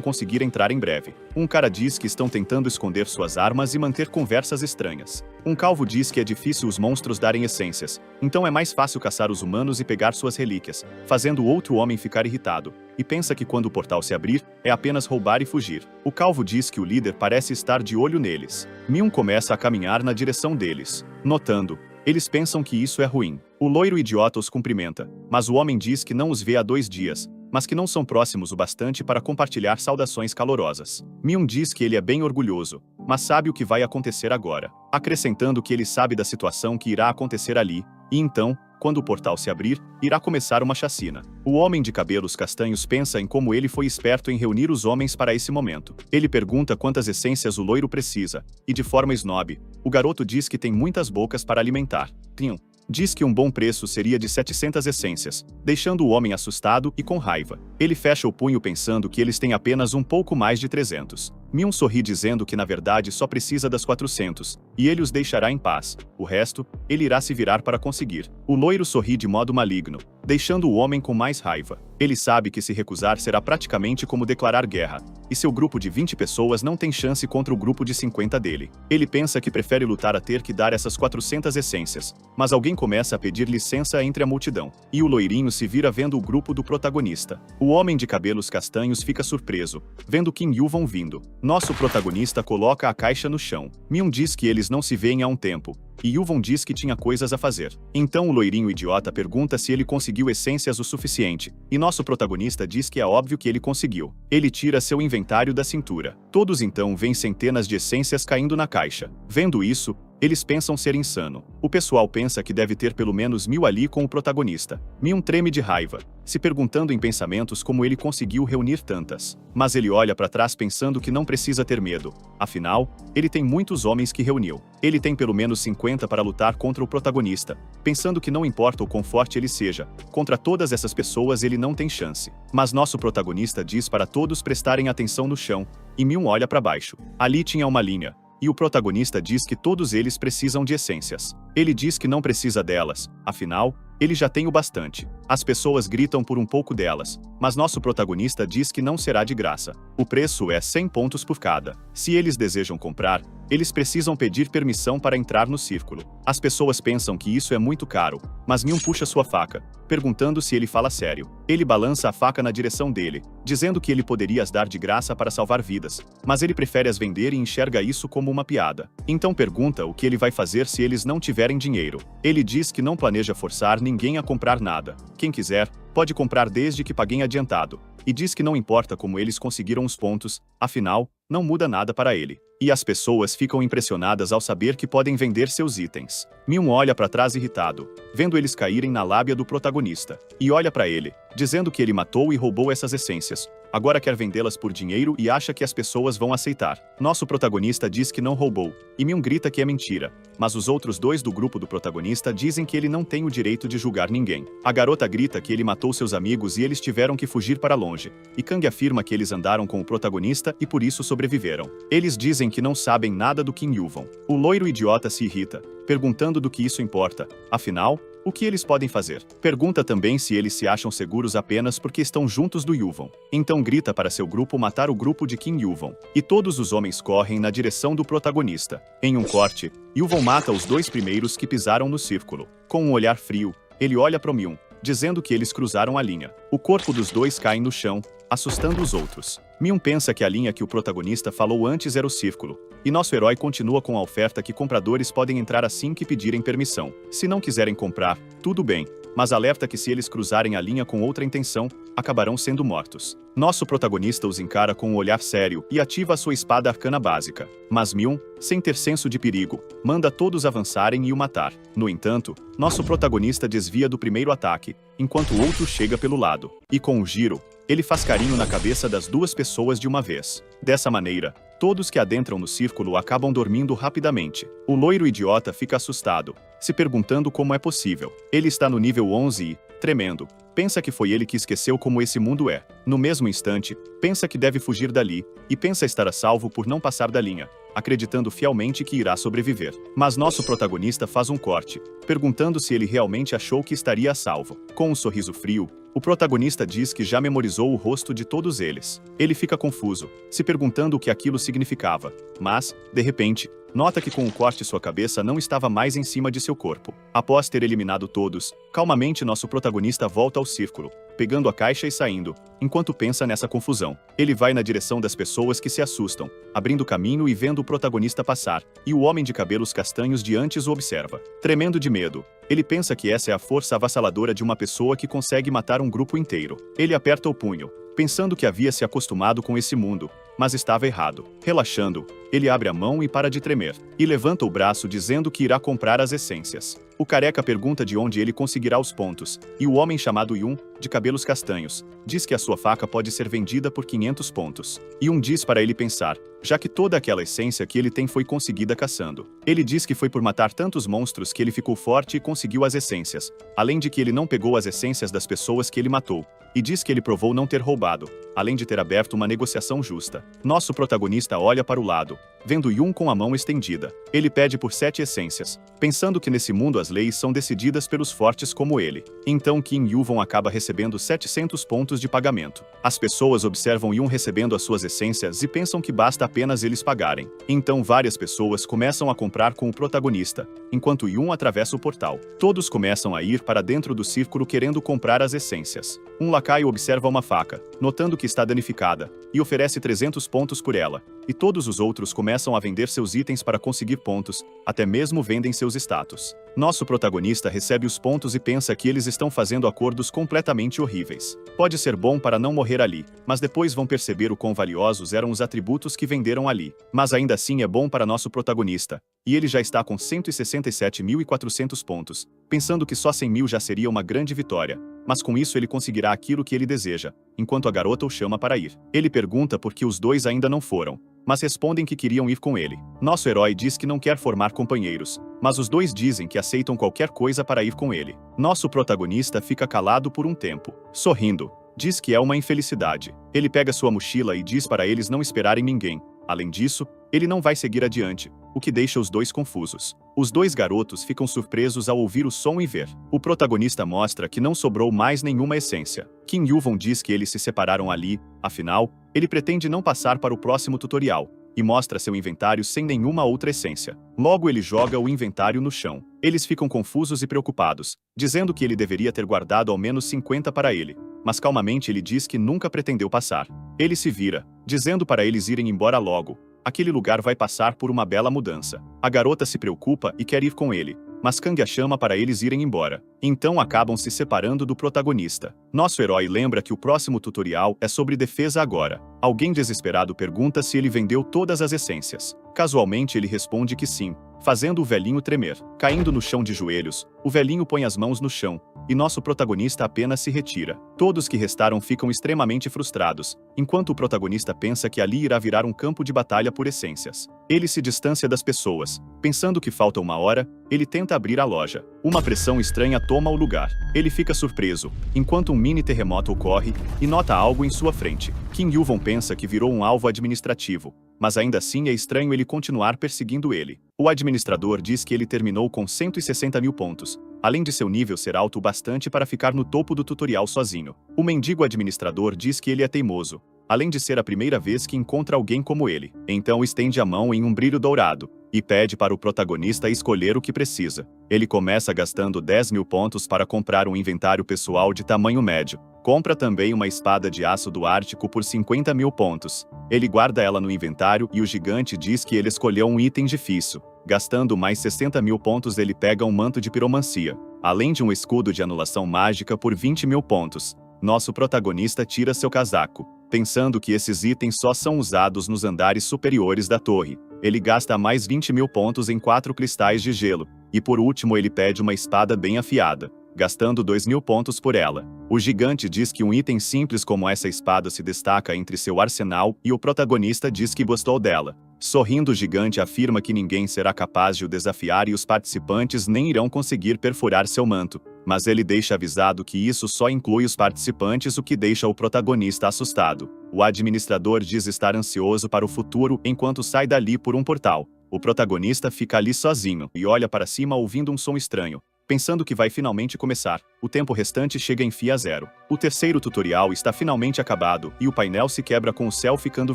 conseguir entrar em breve. Um cara diz que estão tentando esconder suas armas e manter conversas estranhas. Um calvo diz que é difícil os monstros darem essências, então é mais fácil caçar os humanos e pegar suas relíquias, fazendo o outro homem ficar irritado, e pensa que quando o portal se abrir, é apenas roubar e fugir. O calvo diz que o líder parece estar de olho neles. Myun começa a caminhar na direção deles, notando. Eles pensam que isso é ruim. O loiro idiota os cumprimenta, mas o homem diz que não os vê há 2 dias, mas que não são próximos o bastante para compartilhar saudações calorosas. Myun diz que ele é bem orgulhoso, mas sabe o que vai acontecer agora, acrescentando que ele sabe da situação que irá acontecer ali, e então, quando o portal se abrir, irá começar uma chacina. O homem de cabelos castanhos pensa em como ele foi esperto em reunir os homens para esse momento. Ele pergunta quantas essências o loiro precisa, e de forma snob, o garoto diz que tem muitas bocas para alimentar. Myun diz que um bom preço seria de 700 essências, deixando o homem assustado e com raiva. Ele fecha o punho pensando que eles têm apenas um pouco mais de 300. Myun sorri dizendo que na verdade só precisa das 400, e ele os deixará em paz. O resto, ele irá se virar para conseguir. O loiro sorri de modo maligno, deixando o homem com mais raiva. Ele sabe que se recusar será praticamente como declarar guerra, e seu grupo de 20 pessoas não tem chance contra o grupo de 50 dele. Ele pensa que prefere lutar a ter que dar essas 400 essências, mas alguém começa a pedir licença entre a multidão, e o loirinho se vira vendo o grupo do protagonista. O homem de cabelos castanhos fica surpreso, vendo Kim Yuvon vindo. Nosso protagonista coloca a caixa no chão. Myun diz que eles não se veem há um tempo, e Yuvon diz que tinha coisas a fazer. Então o loirinho idiota pergunta se ele conseguiu essências o suficiente, e nosso protagonista diz que é óbvio que ele conseguiu. Ele tira seu inventário da cintura. Todos então veem centenas de essências caindo na caixa. Vendo isso, eles pensam ser insano. O pessoal pensa que deve ter pelo menos 1000 ali com o protagonista. Myun treme de raiva, se perguntando em pensamentos como ele conseguiu reunir tantas. Mas ele olha para trás pensando que não precisa ter medo. Afinal, ele tem muitos homens que reuniu. Ele tem pelo menos 50 para lutar contra o protagonista, pensando que não importa o quão forte ele seja, contra todas essas pessoas ele não tem chance. Mas nosso protagonista diz para todos prestarem atenção no chão, e Myun olha para baixo. Ali tinha uma linha. E o protagonista diz que todos eles precisam de essências. Ele diz que não precisa delas, afinal, ele já tem o bastante. As pessoas gritam por um pouco delas, mas nosso protagonista diz que não será de graça. O preço é 100 pontos por cada. Se eles desejam comprar, eles precisam pedir permissão para entrar no círculo. As pessoas pensam que isso é muito caro, mas Myun puxa sua faca, perguntando se ele fala sério. Ele balança a faca na direção dele, dizendo que ele poderia as dar de graça para salvar vidas, mas ele prefere as vender e enxerga isso como uma piada. Então pergunta o que ele vai fazer se eles não tiverem dinheiro. Ele diz que não planeja forçar ninguém a comprar nada. Quem quiser, pode comprar desde que paguem adiantado. E diz que não importa como eles conseguiram os pontos, afinal, não muda nada para ele. E as pessoas ficam impressionadas ao saber que podem vender seus itens. Myun olha para trás irritado, vendo eles caírem na lábia do protagonista, e olha para ele, dizendo que ele matou e roubou essas essências. Agora quer vendê-las por dinheiro e acha que as pessoas vão aceitar. Nosso protagonista diz que não roubou, e Myun grita que é mentira. mas os outros dois do grupo do protagonista dizem que ele não tem o direito de julgar ninguém. A garota grita que ele matou seus amigos e eles tiveram que fugir para longe, e Kang afirma que eles andaram com o protagonista e por isso sobreviveram. Eles dizem que não sabem nada do Kim Yuvon. O loiro idiota se irrita, perguntando do que isso importa. Afinal, o que eles podem fazer? Pergunta também se eles se acham seguros apenas porque estão juntos do Yuvon. Então grita para seu grupo matar o grupo de Kim Yuvon. E todos os homens correm na direção do protagonista. Em um corte, Yuvon mata os dois primeiros que pisaram no círculo. Com um olhar frio, ele olha para Myun, dizendo que eles cruzaram a linha. O corpo dos dois cai no chão, assustando os outros. Myun pensa que a linha que o protagonista falou antes era o círculo. E nosso herói continua com a oferta que compradores podem entrar assim que pedirem permissão. Se não quiserem comprar, tudo bem, mas alerta que se eles cruzarem a linha com outra intenção, acabarão sendo mortos. Nosso protagonista os encara com um olhar sério e ativa a sua espada arcana básica. Mas Myun, sem ter senso de perigo, manda todos avançarem e o matar. No entanto, nosso protagonista desvia do primeiro ataque, enquanto o outro chega pelo lado. E com um giro, ele faz carinho na cabeça das duas pessoas de uma vez. Dessa maneira, todos que adentram no círculo acabam dormindo rapidamente. O loiro idiota fica assustado, se perguntando como é possível. Ele está no nível 11 e, tremendo, pensa que foi ele que esqueceu como esse mundo é. No mesmo instante, pensa que deve fugir dali, e pensa estar a salvo por não passar da linha, acreditando fielmente que irá sobreviver. Mas nosso protagonista faz um corte, perguntando se ele realmente achou que estaria a salvo. Com um sorriso frio, o protagonista diz que já memorizou o rosto de todos eles. Ele fica confuso, se perguntando o que aquilo significava, mas, de repente, nota que com o corte sua cabeça não estava mais em cima de seu corpo. Após ter eliminado todos, calmamente nosso protagonista volta ao círculo, pegando a caixa e saindo, enquanto pensa nessa confusão. Ele vai na direção das pessoas que se assustam, abrindo caminho e vendo o protagonista passar, e o homem de cabelos castanhos de antes o observa. Tremendo de medo, ele pensa que essa é a força avassaladora de uma pessoa que consegue matar um grupo inteiro. Ele aperta o punho, pensando que havia se acostumado com esse mundo, mas estava errado. Relaxando, ele abre a mão e para de tremer, e levanta o braço dizendo que irá comprar as essências. O careca pergunta de onde ele conseguirá os pontos, e o homem chamado Yun, de cabelos castanhos, diz que a sua faca pode ser vendida por 500 pontos. Yun diz para ele pensar, já que toda aquela essência que ele tem foi conseguida caçando. Ele diz que foi por matar tantos monstros que ele ficou forte e conseguiu as essências, além de que ele não pegou as essências das pessoas que ele matou, e diz que ele provou não ter roubado, além de ter aberto uma negociação justa. Nosso protagonista olha para o lado, vendo Yun com a mão estendida. Ele pede por 7 essências, pensando que nesse mundo as leis são decididas pelos fortes como ele. Então Kim Yuvon acaba recebendo 700 pontos de pagamento. As pessoas observam Yun recebendo as suas essências e pensam que basta apenas eles pagarem. Então várias pessoas começam a comprar com o protagonista, enquanto Yun atravessa o portal. Todos começam a ir para dentro do círculo querendo comprar as essências. Um lacaio observa uma faca, notando que está danificada, e oferece 300 pontos por ela. E todos os outros começam a vender seus itens para conseguir pontos, até mesmo vendem seus status. Nosso protagonista recebe os pontos e pensa que eles estão fazendo acordos completamente horríveis. Pode ser bom para não morrer ali, mas depois vão perceber o quão valiosos eram os atributos que venderam ali. Mas ainda assim é bom para nosso protagonista, e ele já está com 167.400 pontos, pensando que só 100.000 já seria uma grande vitória. Mas com isso ele conseguirá aquilo que ele deseja, enquanto a garota o chama para ir. Ele pergunta por que os dois ainda não foram, mas respondem que queriam ir com ele. Nosso herói diz que não quer formar companheiros, mas os dois dizem que aceitam qualquer coisa para ir com ele. Nosso protagonista fica calado por um tempo, sorrindo. Diz que é uma infelicidade. Ele pega sua mochila e diz para eles não esperarem ninguém. Além disso, ele não vai seguir adiante, o que deixa os dois confusos. Os dois garotos ficam surpresos ao ouvir o som e ver. O protagonista mostra que não sobrou mais nenhuma essência. Kim Yuvon diz que eles se separaram ali, afinal, ele pretende não passar para o próximo tutorial, e mostra seu inventário sem nenhuma outra essência. Logo ele joga o inventário no chão. Eles ficam confusos e preocupados, dizendo que ele deveria ter guardado ao menos 50 para ele. Mas calmamente ele diz que nunca pretendeu passar. Ele se vira, dizendo para eles irem embora logo. Aquele lugar vai passar por uma bela mudança. A garota se preocupa e quer ir com ele, mas Kang a chama para eles irem embora. Então acabam se separando do protagonista. Nosso herói lembra que o próximo tutorial é sobre defesa agora. Alguém desesperado pergunta se ele vendeu todas as essências. Casualmente ele responde que sim, fazendo o velhinho tremer. Caindo no chão de joelhos, o velhinho põe as mãos no chão, e nosso protagonista apenas se retira. Todos que restaram ficam extremamente frustrados, enquanto o protagonista pensa que ali irá virar um campo de batalha por essências. Ele se distancia das pessoas. Pensando que falta uma hora, ele tenta abrir a loja. Uma pressão estranha toma o lugar. Ele fica surpreso, enquanto um mini terremoto ocorre, e nota algo em sua frente. Kim Yuvon pensa que virou um alvo administrativo, mas ainda assim é estranho ele continuar perseguindo ele. O administrador diz que ele terminou com 160 mil pontos, além de seu nível ser alto o bastante para ficar no topo do tutorial sozinho. O mendigo administrador diz que ele é teimoso, além de ser a primeira vez que encontra alguém como ele. Então estende a mão em um brilho dourado e pede para o protagonista escolher o que precisa. Ele começa gastando 10 mil pontos para comprar um inventário pessoal de tamanho médio. Compra também uma espada de aço do Ártico por 50 mil pontos. Ele guarda ela no inventário e o gigante diz que ele escolheu um item difícil. Gastando mais 60 mil pontos, ele pega um manto de piromancia, além de um escudo de anulação mágica por 20 mil pontos. Nosso protagonista tira seu casaco, pensando que esses itens só são usados nos andares superiores da torre. Ele gasta mais 20 mil pontos em 4 cristais de gelo, e por último ele pede uma espada bem afiada, gastando 2 mil pontos por ela. O gigante diz que um item simples como essa espada se destaca entre seu arsenal e o protagonista diz que gostou dela. Sorrindo, o gigante afirma que ninguém será capaz de o desafiar e os participantes nem irão conseguir perfurar seu manto. Mas ele deixa avisado que isso só inclui os participantes, o que deixa o protagonista assustado. O administrador diz estar ansioso para o futuro enquanto sai dali por um portal. O protagonista fica ali sozinho e olha para cima ouvindo um som estranho, pensando que vai finalmente começar. O tempo restante chega em fim a zero. O terceiro tutorial está finalmente acabado e o painel se quebra com o céu ficando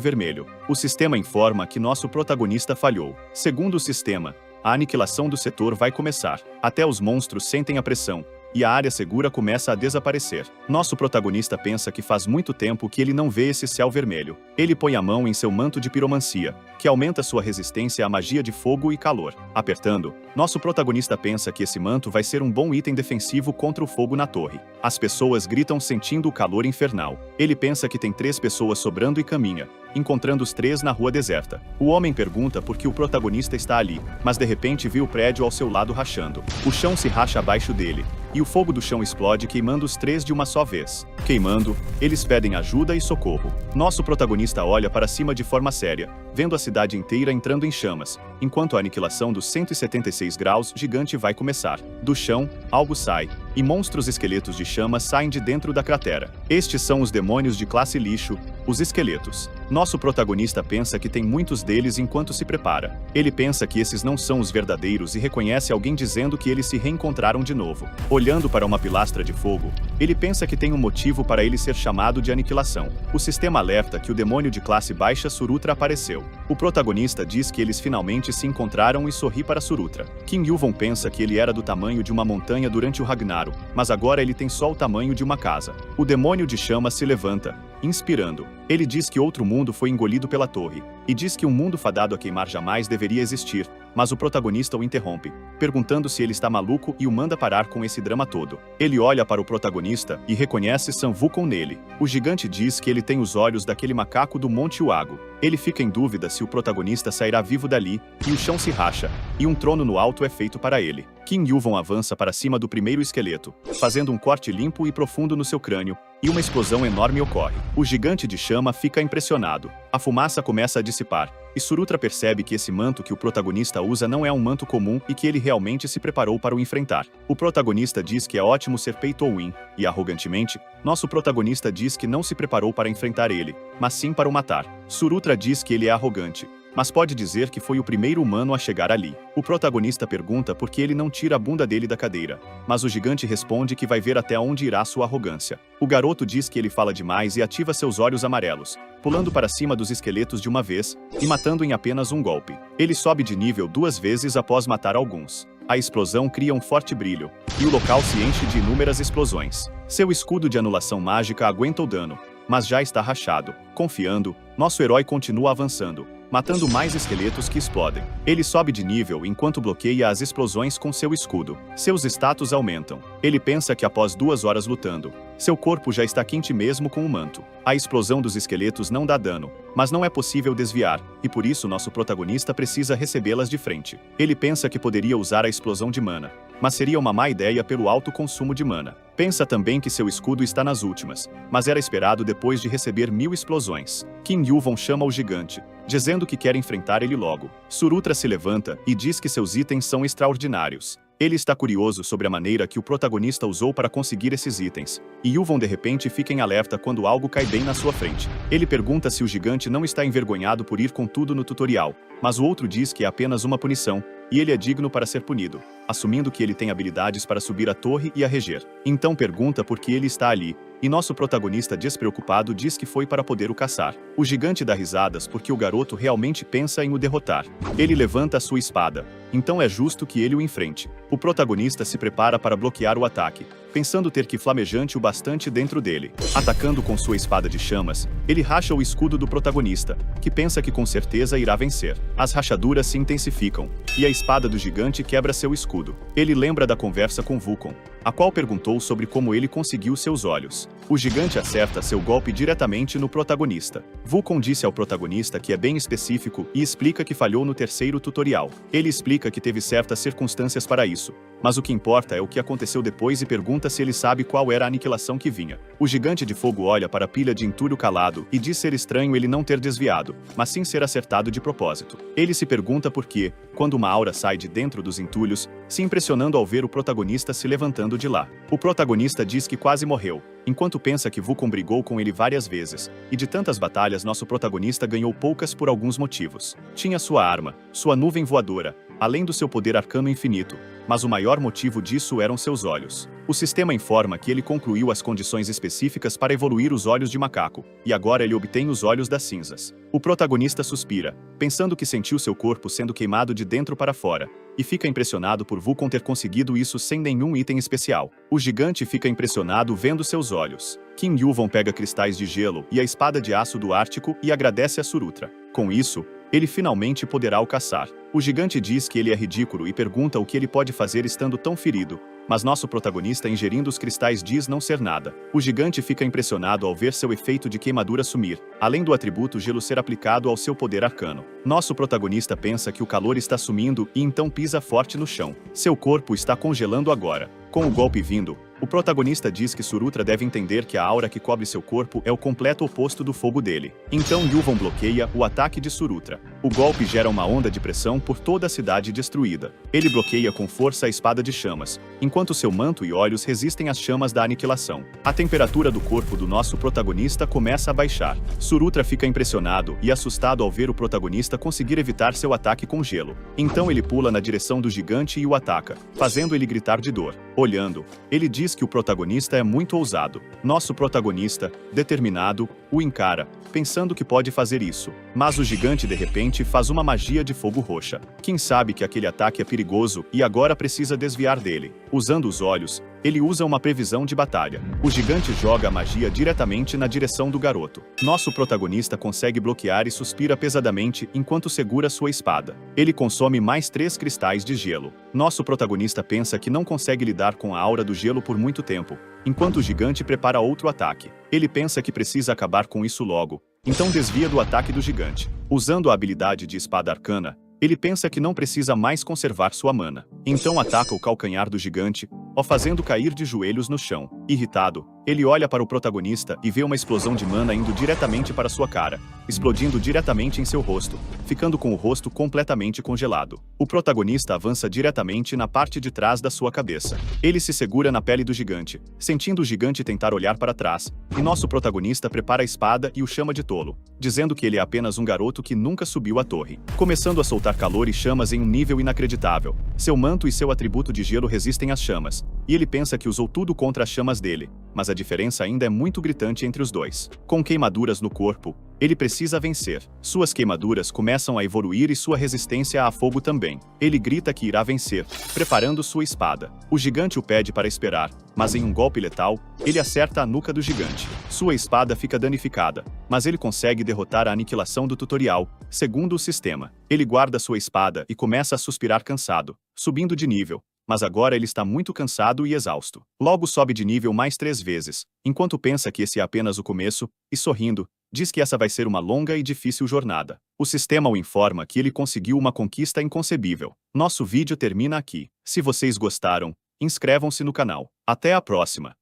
vermelho. O sistema informa que nosso protagonista falhou. Segundo o sistema, a aniquilação do setor vai começar. Até os monstros sentem a pressão e a área segura começa a desaparecer. Nosso protagonista pensa que faz muito tempo que ele não vê esse céu vermelho. Ele põe a mão em seu manto de piromancia, que aumenta sua resistência à magia de fogo e calor. Apertando, nosso protagonista pensa que esse manto vai ser um bom item defensivo contra o fogo na torre. As pessoas gritam sentindo o calor infernal. Ele pensa que tem 3 pessoas sobrando e caminha, encontrando os 3 na rua deserta. O homem pergunta por que o protagonista está ali, mas de repente vê o prédio ao seu lado rachando. O chão se racha abaixo dele, e o fogo do chão explode queimando os 3 de uma só vez. Queimando, eles pedem ajuda e socorro. Nosso protagonista olha para cima de forma séria, vendo a cidade inteira entrando em chamas, enquanto a aniquilação dos 176 graus gigante vai começar. Do chão, algo sai, e monstros esqueletos de chamas saem de dentro da cratera. Estes são os demônios de classe lixo, os esqueletos. Nosso protagonista pensa que tem muitos deles enquanto se prepara. Ele pensa que esses não são os verdadeiros e reconhece alguém dizendo que eles se reencontraram de novo. Olhando para uma pilastra de fogo, ele pensa que tem um motivo para ele ser chamado de aniquilação. O sistema alerta que o demônio de classe baixa Surutra apareceu. O protagonista diz que eles finalmente se encontraram e sorri para Surutra. Kim Yuvon pensa que ele era do tamanho de uma montanha durante o Ragnarok, mas agora ele tem só o tamanho de uma casa. O demônio de chama se levanta, inspirando. Ele diz que outro mundo foi engolido pela torre, e diz que um mundo fadado a queimar jamais deveria existir, mas o protagonista o interrompe, perguntando se ele está maluco e o manda parar com esse drama todo. Ele olha para o protagonista e reconhece Sun Wukong nele. O gigante diz que ele tem os olhos daquele macaco do Monte Uago. Ele fica em dúvida se o protagonista sairá vivo dali, e o chão se racha, e um trono no alto é feito para ele. Kim Yuvon avança para cima do primeiro esqueleto, fazendo um corte limpo e profundo no seu crânio, e uma explosão enorme ocorre. O gigante de chama fica impressionado. A fumaça começa a dissipar, e Surutra percebe que esse manto que o protagonista usa não é um manto comum e que ele realmente se preparou para o enfrentar. O protagonista diz que é ótimo ser pay-to-win, e arrogantemente, nosso protagonista diz que não se preparou para enfrentar ele, mas sim para o matar. Surutra diz que ele é arrogante, mas pode dizer que foi o primeiro humano a chegar ali. O protagonista pergunta por que ele não tira a bunda dele da cadeira, mas o gigante responde que vai ver até onde irá sua arrogância. O garoto diz que ele fala demais e ativa seus olhos amarelos, pulando para cima dos esqueletos de uma vez e matando em apenas um golpe. Ele sobe de nível 2 vezes após matar alguns. A explosão cria um forte brilho, e o local se enche de inúmeras explosões. Seu escudo de anulação mágica aguenta o dano, mas já está rachado. Confiando, nosso herói continua avançando, matando mais esqueletos que explodem. Ele sobe de nível enquanto bloqueia as explosões com seu escudo. Seus status aumentam. Ele pensa que após 2 horas lutando, seu corpo já está quente mesmo com o manto. A explosão dos esqueletos não dá dano, mas não é possível desviar, e por isso nosso protagonista precisa recebê-las de frente. Ele pensa que poderia usar a explosão de mana, mas seria uma má ideia pelo alto consumo de mana. Pensa também que seu escudo está nas últimas, mas era esperado depois de receber 1000 explosões. King Yuvon chama o gigante, dizendo que quer enfrentar ele logo. Surutra se levanta e diz que seus itens são extraordinários. Ele está curioso sobre a maneira que o protagonista usou para conseguir esses itens, e Yuvon de repente fica em alerta quando algo cai bem na sua frente. Ele pergunta se o gigante não está envergonhado por ir com tudo no tutorial, mas o outro diz que é apenas uma punição, e ele é digno para ser punido, assumindo que ele tem habilidades para subir a torre e a reger. Então pergunta por que ele está ali, e nosso protagonista despreocupado diz que foi para poder o caçar. O gigante dá risadas porque o garoto realmente pensa em o derrotar. Ele levanta a sua espada, então é justo que ele o enfrente. O protagonista se prepara para bloquear o ataque, pensando ter que flamejante o bastante dentro dele. Atacando com sua espada de chamas, ele racha o escudo do protagonista, que pensa que com certeza irá vencer. As rachaduras se intensificam, e a espada do gigante quebra seu escudo. Ele lembra da conversa com Vulcan, a qual perguntou sobre como ele conseguiu seus olhos. O gigante acerta seu golpe diretamente no protagonista. Vulcan disse ao protagonista que é bem específico e explica que falhou no terceiro tutorial. Ele explica que teve certas circunstâncias para isso, mas o que importa é o que aconteceu depois e pergunta se ele sabe qual era a aniquilação que vinha. O gigante de fogo olha para a pilha de entulho calado e diz ser estranho ele não ter desviado, mas sim ser acertado de propósito. Ele se pergunta por que, quando uma aura sai de dentro dos entulhos, se impressionando ao ver o protagonista se levantando de lá. O protagonista diz que quase morreu, enquanto pensa que Vulcan brigou com ele várias vezes, e de tantas batalhas nosso protagonista ganhou poucas por alguns motivos. Tinha sua arma, sua nuvem voadora, além do seu poder arcano infinito, mas o maior motivo disso eram seus olhos. O sistema informa que ele concluiu as condições específicas para evoluir os olhos de macaco, e agora ele obtém os olhos das cinzas. O protagonista suspira, pensando que sentiu seu corpo sendo queimado de dentro para fora, e fica impressionado por Vulcan ter conseguido isso sem nenhum item especial. O gigante fica impressionado vendo seus olhos. King Yuvon pega cristais de gelo e a espada de aço do Ártico e agradece a Surutra. Com isso, ele finalmente poderá o caçar. O gigante diz que ele é ridículo e pergunta o que ele pode fazer estando tão ferido, mas nosso protagonista ingerindo os cristais diz não ser nada. O gigante fica impressionado ao ver seu efeito de queimadura sumir, além do atributo gelo ser aplicado ao seu poder arcano. Nosso protagonista pensa que o calor está sumindo e então pisa forte no chão. Seu corpo está congelando agora. Com o golpe vindo, o protagonista diz que Surutra deve entender que a aura que cobre seu corpo é o completo oposto do fogo dele. Então Yuvon bloqueia o ataque de Surutra. O golpe gera uma onda de pressão por toda a cidade destruída. Ele bloqueia com força a espada de chamas, enquanto seu manto e olhos resistem às chamas da aniquilação. A temperatura do corpo do nosso protagonista começa a baixar. Surutra fica impressionado e assustado ao ver o protagonista conseguir evitar seu ataque com gelo. Então ele pula na direção do gigante e o ataca, fazendo ele gritar de dor. Olhando, ele diz que o protagonista é muito ousado. Nosso protagonista, determinado, o encara, pensando que pode fazer isso. Mas o gigante de repente faz uma magia de fogo roxa. Quem sabe que aquele ataque é perigoso e agora precisa desviar dele. Usando os olhos, ele usa uma previsão de batalha. O gigante joga a magia diretamente na direção do garoto. Nosso protagonista consegue bloquear e suspira pesadamente enquanto segura sua espada. Ele consome mais 3 cristais de gelo. Nosso protagonista pensa que não consegue lidar com a aura do gelo por muito tempo, enquanto o gigante prepara outro ataque. Ele pensa que precisa acabar com isso logo, então desvia do ataque do gigante. Usando a habilidade de espada arcana, ele pensa que não precisa mais conservar sua mana. Então ataca o calcanhar do gigante, o fazendo cair de joelhos no chão. Irritado, ele olha para o protagonista e vê uma explosão de mana indo diretamente para sua cara, explodindo diretamente em seu rosto, ficando com o rosto completamente congelado. O protagonista avança diretamente na parte de trás da sua cabeça. Ele se segura na pele do gigante, sentindo o gigante tentar olhar para trás, e nosso protagonista prepara a espada e o chama de tolo, dizendo que ele é apenas um garoto que nunca subiu a torre. Começando a soltar calor e chamas em um nível inacreditável. Seu manto e seu atributo de gelo resistem às chamas, e ele pensa que usou tudo contra as chamas dele, mas a diferença ainda é muito gritante entre os dois. Com queimaduras no corpo, ele precisa vencer. Suas queimaduras começam a evoluir e sua resistência a fogo também. Ele grita que irá vencer, preparando sua espada. O gigante o pede para esperar, mas em um golpe letal, ele acerta a nuca do gigante. Sua espada fica danificada, mas ele consegue derrotar a aniquilação do tutorial, segundo o sistema. Ele guarda sua espada e começa a suspirar cansado, subindo de nível, mas agora ele está muito cansado e exausto. Logo sobe de nível mais 3 vezes, enquanto pensa que esse é apenas o começo, e sorrindo, diz que essa vai ser uma longa e difícil jornada. O sistema o informa que ele conseguiu uma conquista inconcebível. Nosso vídeo termina aqui. Se vocês gostaram, inscrevam-se no canal. Até a próxima!